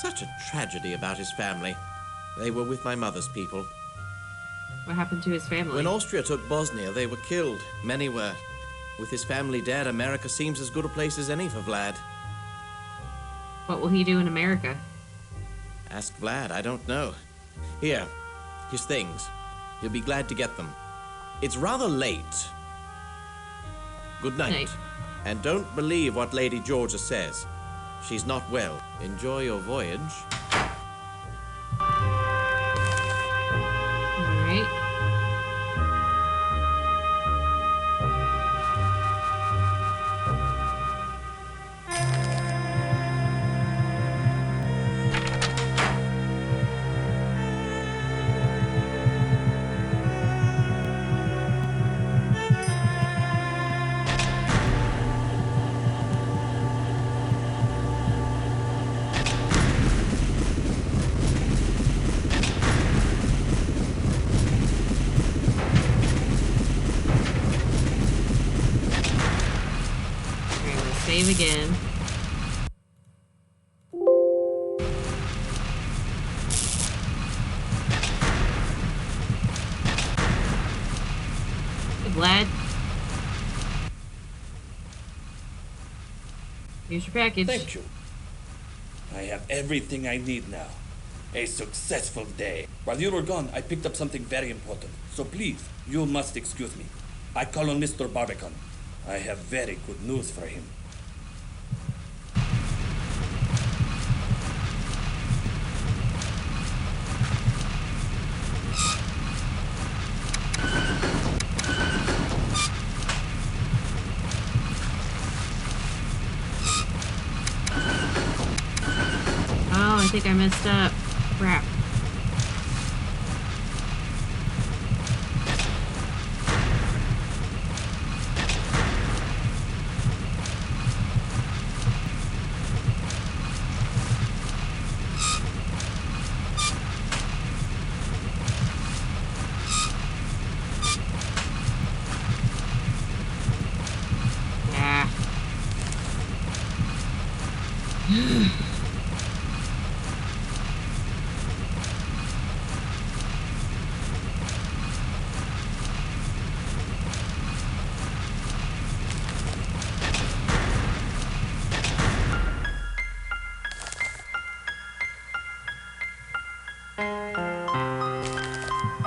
Such a tragedy about his family. They were with my mother's people. What happened to his family? When Austria took Bosnia, they were killed. Many were. With his family dead, America seems as good a place as any for Vlad. What will he do in America? Ask Vlad, I don't know. Here, his things. He'll be glad to get them. It's rather late. Good night. And don't believe what Lady Georgia says. She's not well. Enjoy your voyage. All right. Save again. Vlad. Here's your package. Thank you. I have everything I need now. A successful day. While you were gone, I picked up something very important. So please, you must excuse me. I call on Mr. Barbican. I have very good news for him. Oh, I think I messed up. Crap.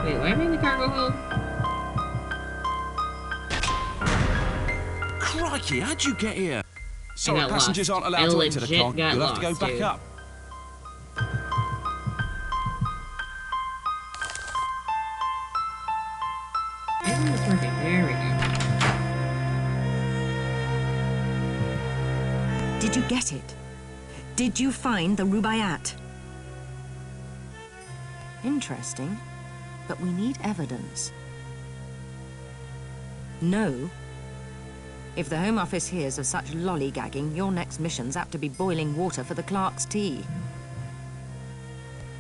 Wait, why am I in the cargo hold? Crikey, how'd you get here? Sorry, got passengers lost. aren't allowed to I enter the legit car. got You'll have to go lost, back dude. up. Maybe it's working. There we go. Did you get it? Did you find the Rubaiyat? Interesting, but we need evidence. No. If the Home Office hears of such lollygagging, your next mission's apt to be boiling water for the clerk's tea.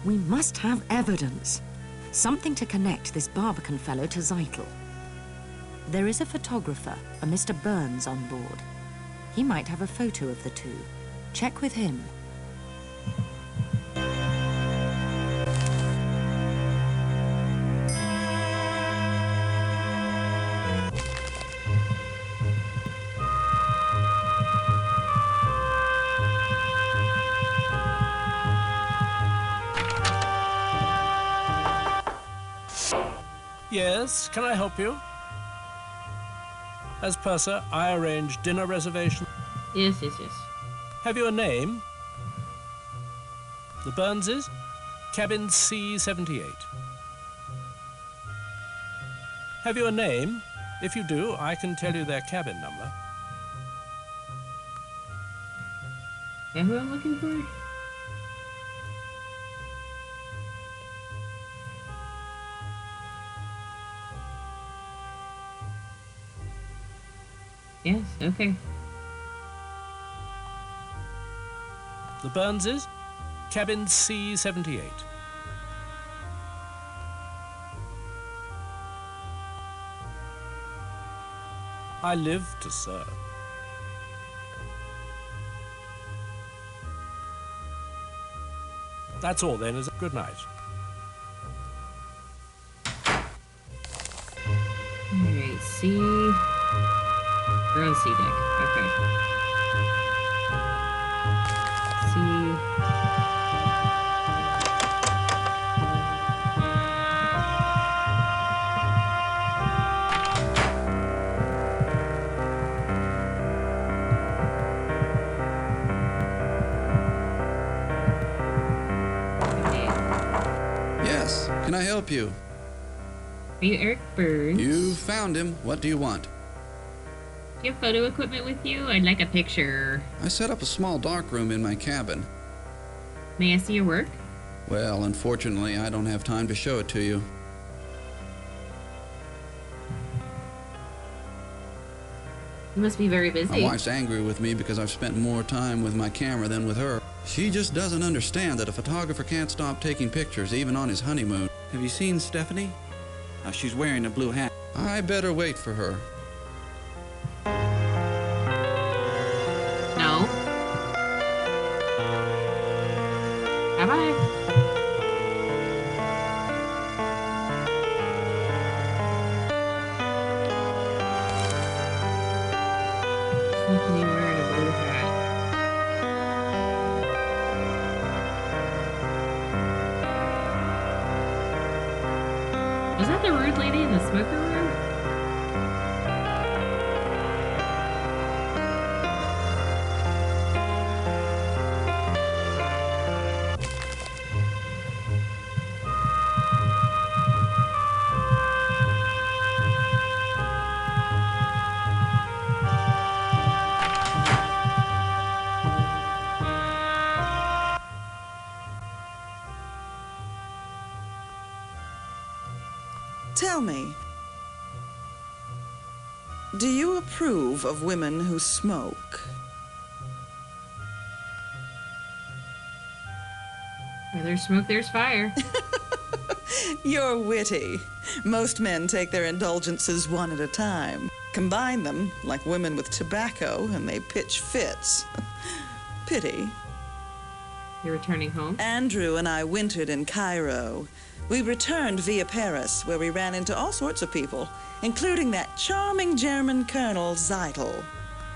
We must have evidence. Something to connect this Barbican fellow to Zeitel. There is a photographer, a Mr. Burns, on board. He might have a photo of the two. Check with him. Yes, can I help you? As purser, I arrange dinner reservation. Yes. Have you a name? The Burnses? Cabin C78. Have you a name? If you do, I can tell you their cabin number. Yeah, who I'm looking for? Yes, okay. The Burnses? Cabin C78. I live to serve. That's all then, is it? Good night. Alright, C. We're on C deck. Okay. C. Yes, can I help you? Are you Eric Burns? You found him. What do you want? Do you have photo equipment with you? I'd like a picture. I set up a small darkroom in my cabin. May I see your work? Well, unfortunately, I don't have time to show it to you. You must be very busy. My wife's angry with me because I've spent more time with my camera than with her. She just doesn't understand that a photographer can't stop taking pictures, even on his honeymoon. Have you seen Stephanie? She's wearing a blue hat. I better wait for her. No. Bye-bye. Tiffany wearing a blue hat. Was that the rude lady in the smoker room? Tell me, do you approve of women who smoke? Where there's smoke, there's fire. You're witty. Most men take their indulgences one at a time, combine them like women with tobacco, and they pitch fits. Pity. You're returning home? Andrew and I wintered in Cairo. We returned via Paris, where we ran into all sorts of people, including that charming German Colonel Zeitel.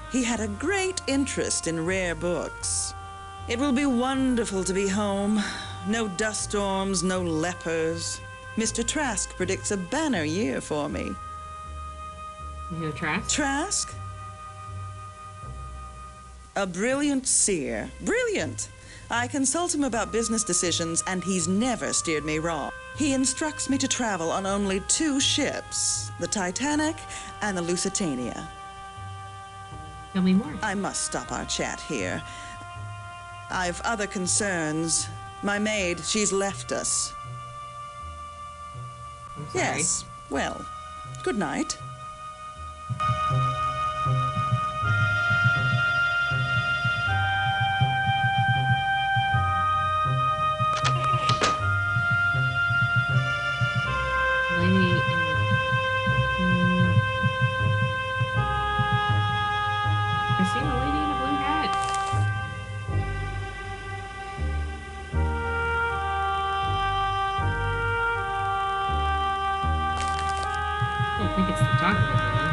He had a great interest in rare books. It will be wonderful to be home. No dust storms, no lepers. Mr. Trask predicts a banner year for me. You know Trask? Trask? A brilliant seer. Brilliant! I consult him about business decisions, and he's never steered me wrong. He instructs me to travel on only 2 ships, the Titanic and the Lusitania. Tell me more. I must stop our chat here. I've other concerns. My maid, she's left us. I'm sorry. Yes. Well, good night. Lady I see a lady in a blue hat. I don't think it's the talkative one.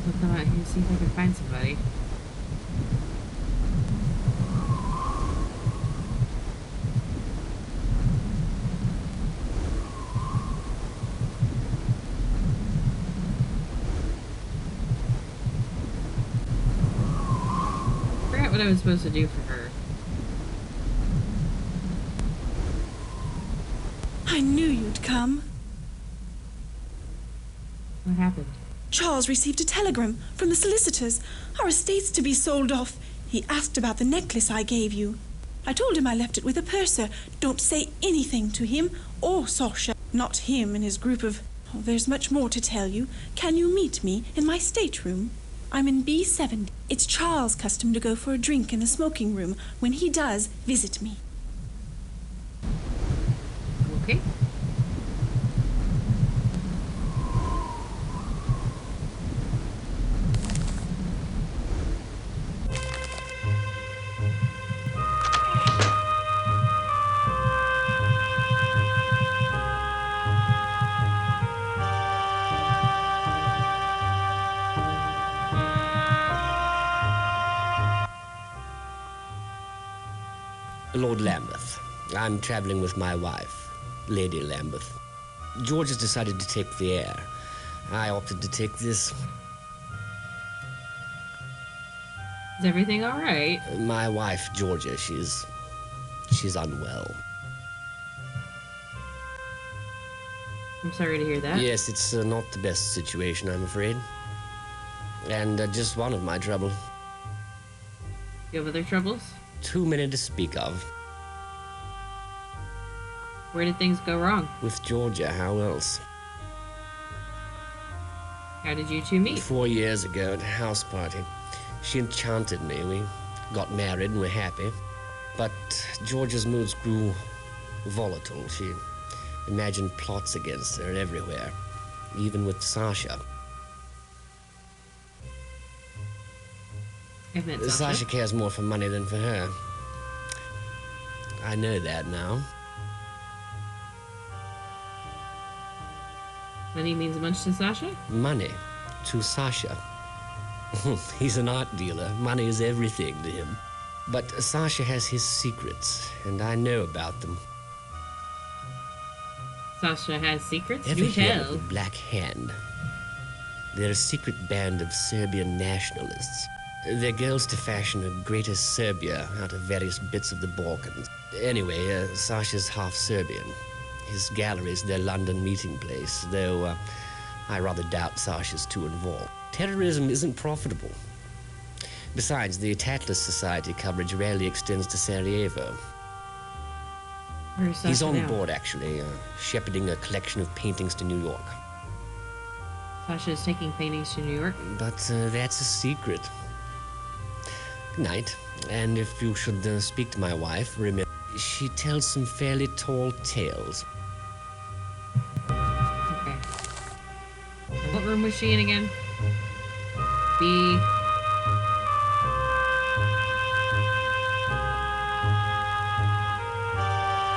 I'll come out here and see if I can find somebody. Forgot what I was supposed to do for her. I knew you'd come. What happened? Charles received a telegram from the solicitors. Our estate's to be sold off. He asked about the necklace I gave you. I told him I left it with a purser. Don't say anything to him or Sasha. Not him and his group of... Oh, there's much more to tell you. Can you meet me in my stateroom? I'm in B7. It's Charles' custom to go for a drink in the smoking room. When he does, visit me. Okay. Lord Lambeth. I'm traveling with my wife, Lady Lambeth. George has decided to take the air. I opted to take this. Is everything all right? My wife, Georgia, she's unwell. I'm sorry to hear that. Yes, it's not the best situation, I'm afraid. And just one of my trouble. You have other troubles? Too many to speak of. Where did things go wrong? With Georgia, how else? How did you two meet? 4 years ago at a house party. She enchanted me. We got married and were happy. But Georgia's moods grew volatile. She imagined plots against her everywhere, even with Sasha. I've met Sasha cares more for money than for her. I know that now. Money means much to Sasha? Money to Sasha. He's an art dealer. Money is everything to him. But Sasha has his secrets, and I know about them. Sasha has secrets? Ever Do hear tell. of the Black Hand? They're a secret band of Serbian nationalists. Their goal's to fashion a greater Serbia out of various bits of the Balkans. Anyway, Sasha's half Serbian. His gallery's their London meeting place, though I rather doubt Sasha's too involved. Terrorism isn't profitable. Besides, the Tatlas Society coverage rarely extends to Sarajevo. Where's Sasha He's on now? board, actually, shepherding a collection of paintings to New York. Sasha's taking paintings to New York? But that's a secret. Good night. And if you should speak to my wife, remember, she tells some fairly tall tales. Okay. And what room was she in again? B.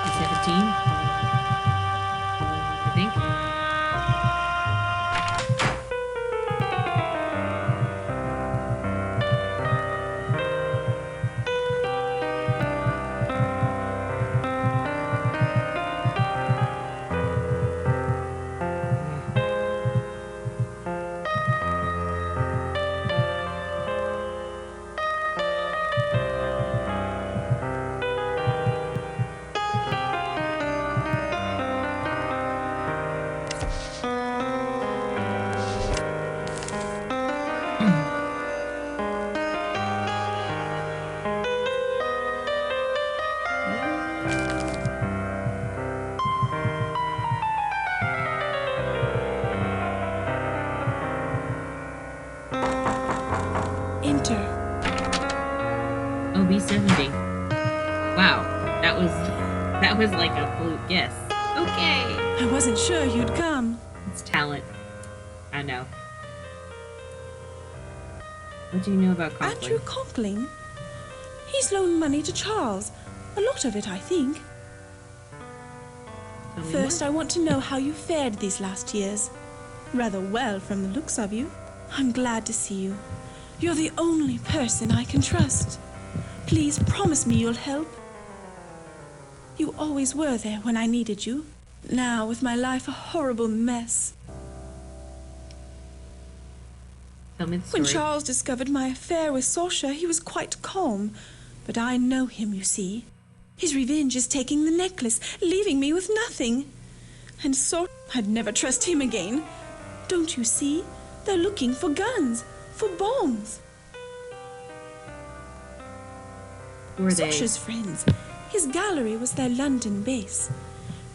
B17? I think. Enter. Oh, B70. Wow, that was like a fluke guess. Okay. I wasn't sure you'd come. It's talent. I know. What do you know about Conkling? Andrew Conkling? He's loaned money to Charles. A lot of it, I think. First, I want to know how you fared these last years. Rather well from the looks of you. I'm glad to see you. You're the only person I can trust. Please promise me you'll help. You always were there when I needed you. Now, with my life a horrible mess. Tell me the When story. Charles discovered my affair with Sasha, he was quite calm. But I know him, you see. His revenge is taking the necklace, leaving me with nothing. And so I'd never trust him again. Don't you see? They're looking for guns, for bombs. Who are they? Sasha's friends. His gallery was their London base.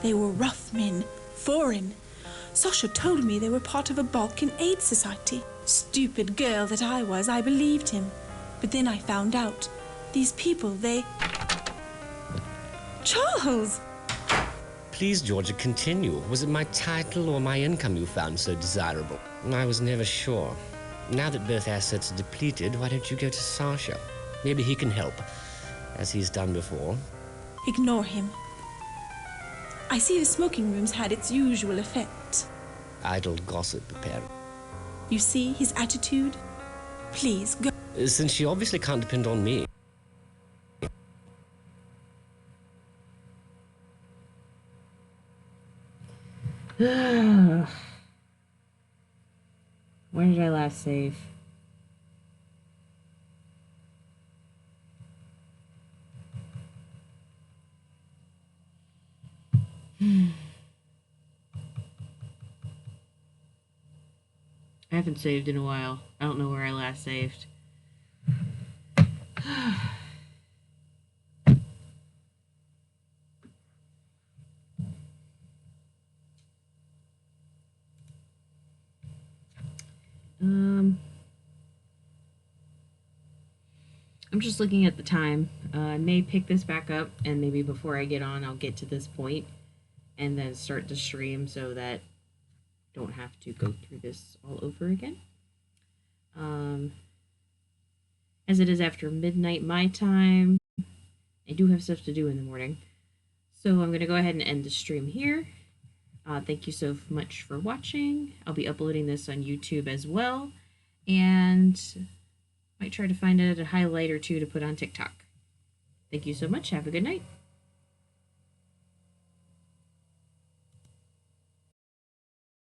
They were rough men, foreign. Sasha told me they were part of a Balkan aid society. Stupid girl that I was, I believed him. But then I found out. These people, they... Charles! Please, Georgia, continue. Was it my title or my income you found so desirable? I was never sure. Now that both assets are depleted, why don't you go to Sasha? Maybe he can help, as he's done before. Ignore him. I see the smoking room's had its usual effect. Idle gossip, apparently. You see his attitude? Please, go. Since she obviously can't depend on me. Where did I last save? I haven't saved in a while. I don't know where I last saved. I'm just looking at the time. I may pick this back up, and maybe before I get on, I'll get to this point and then start the stream so that I don't have to go through this all over again. As it is after midnight my time, I do have stuff to do in the morning. So I'm going to go ahead and end the stream here. Thank you so much for watching. I'll be uploading this on YouTube as well. And might try to find a highlight or two to put on TikTok. Thank you so much. Have a good night.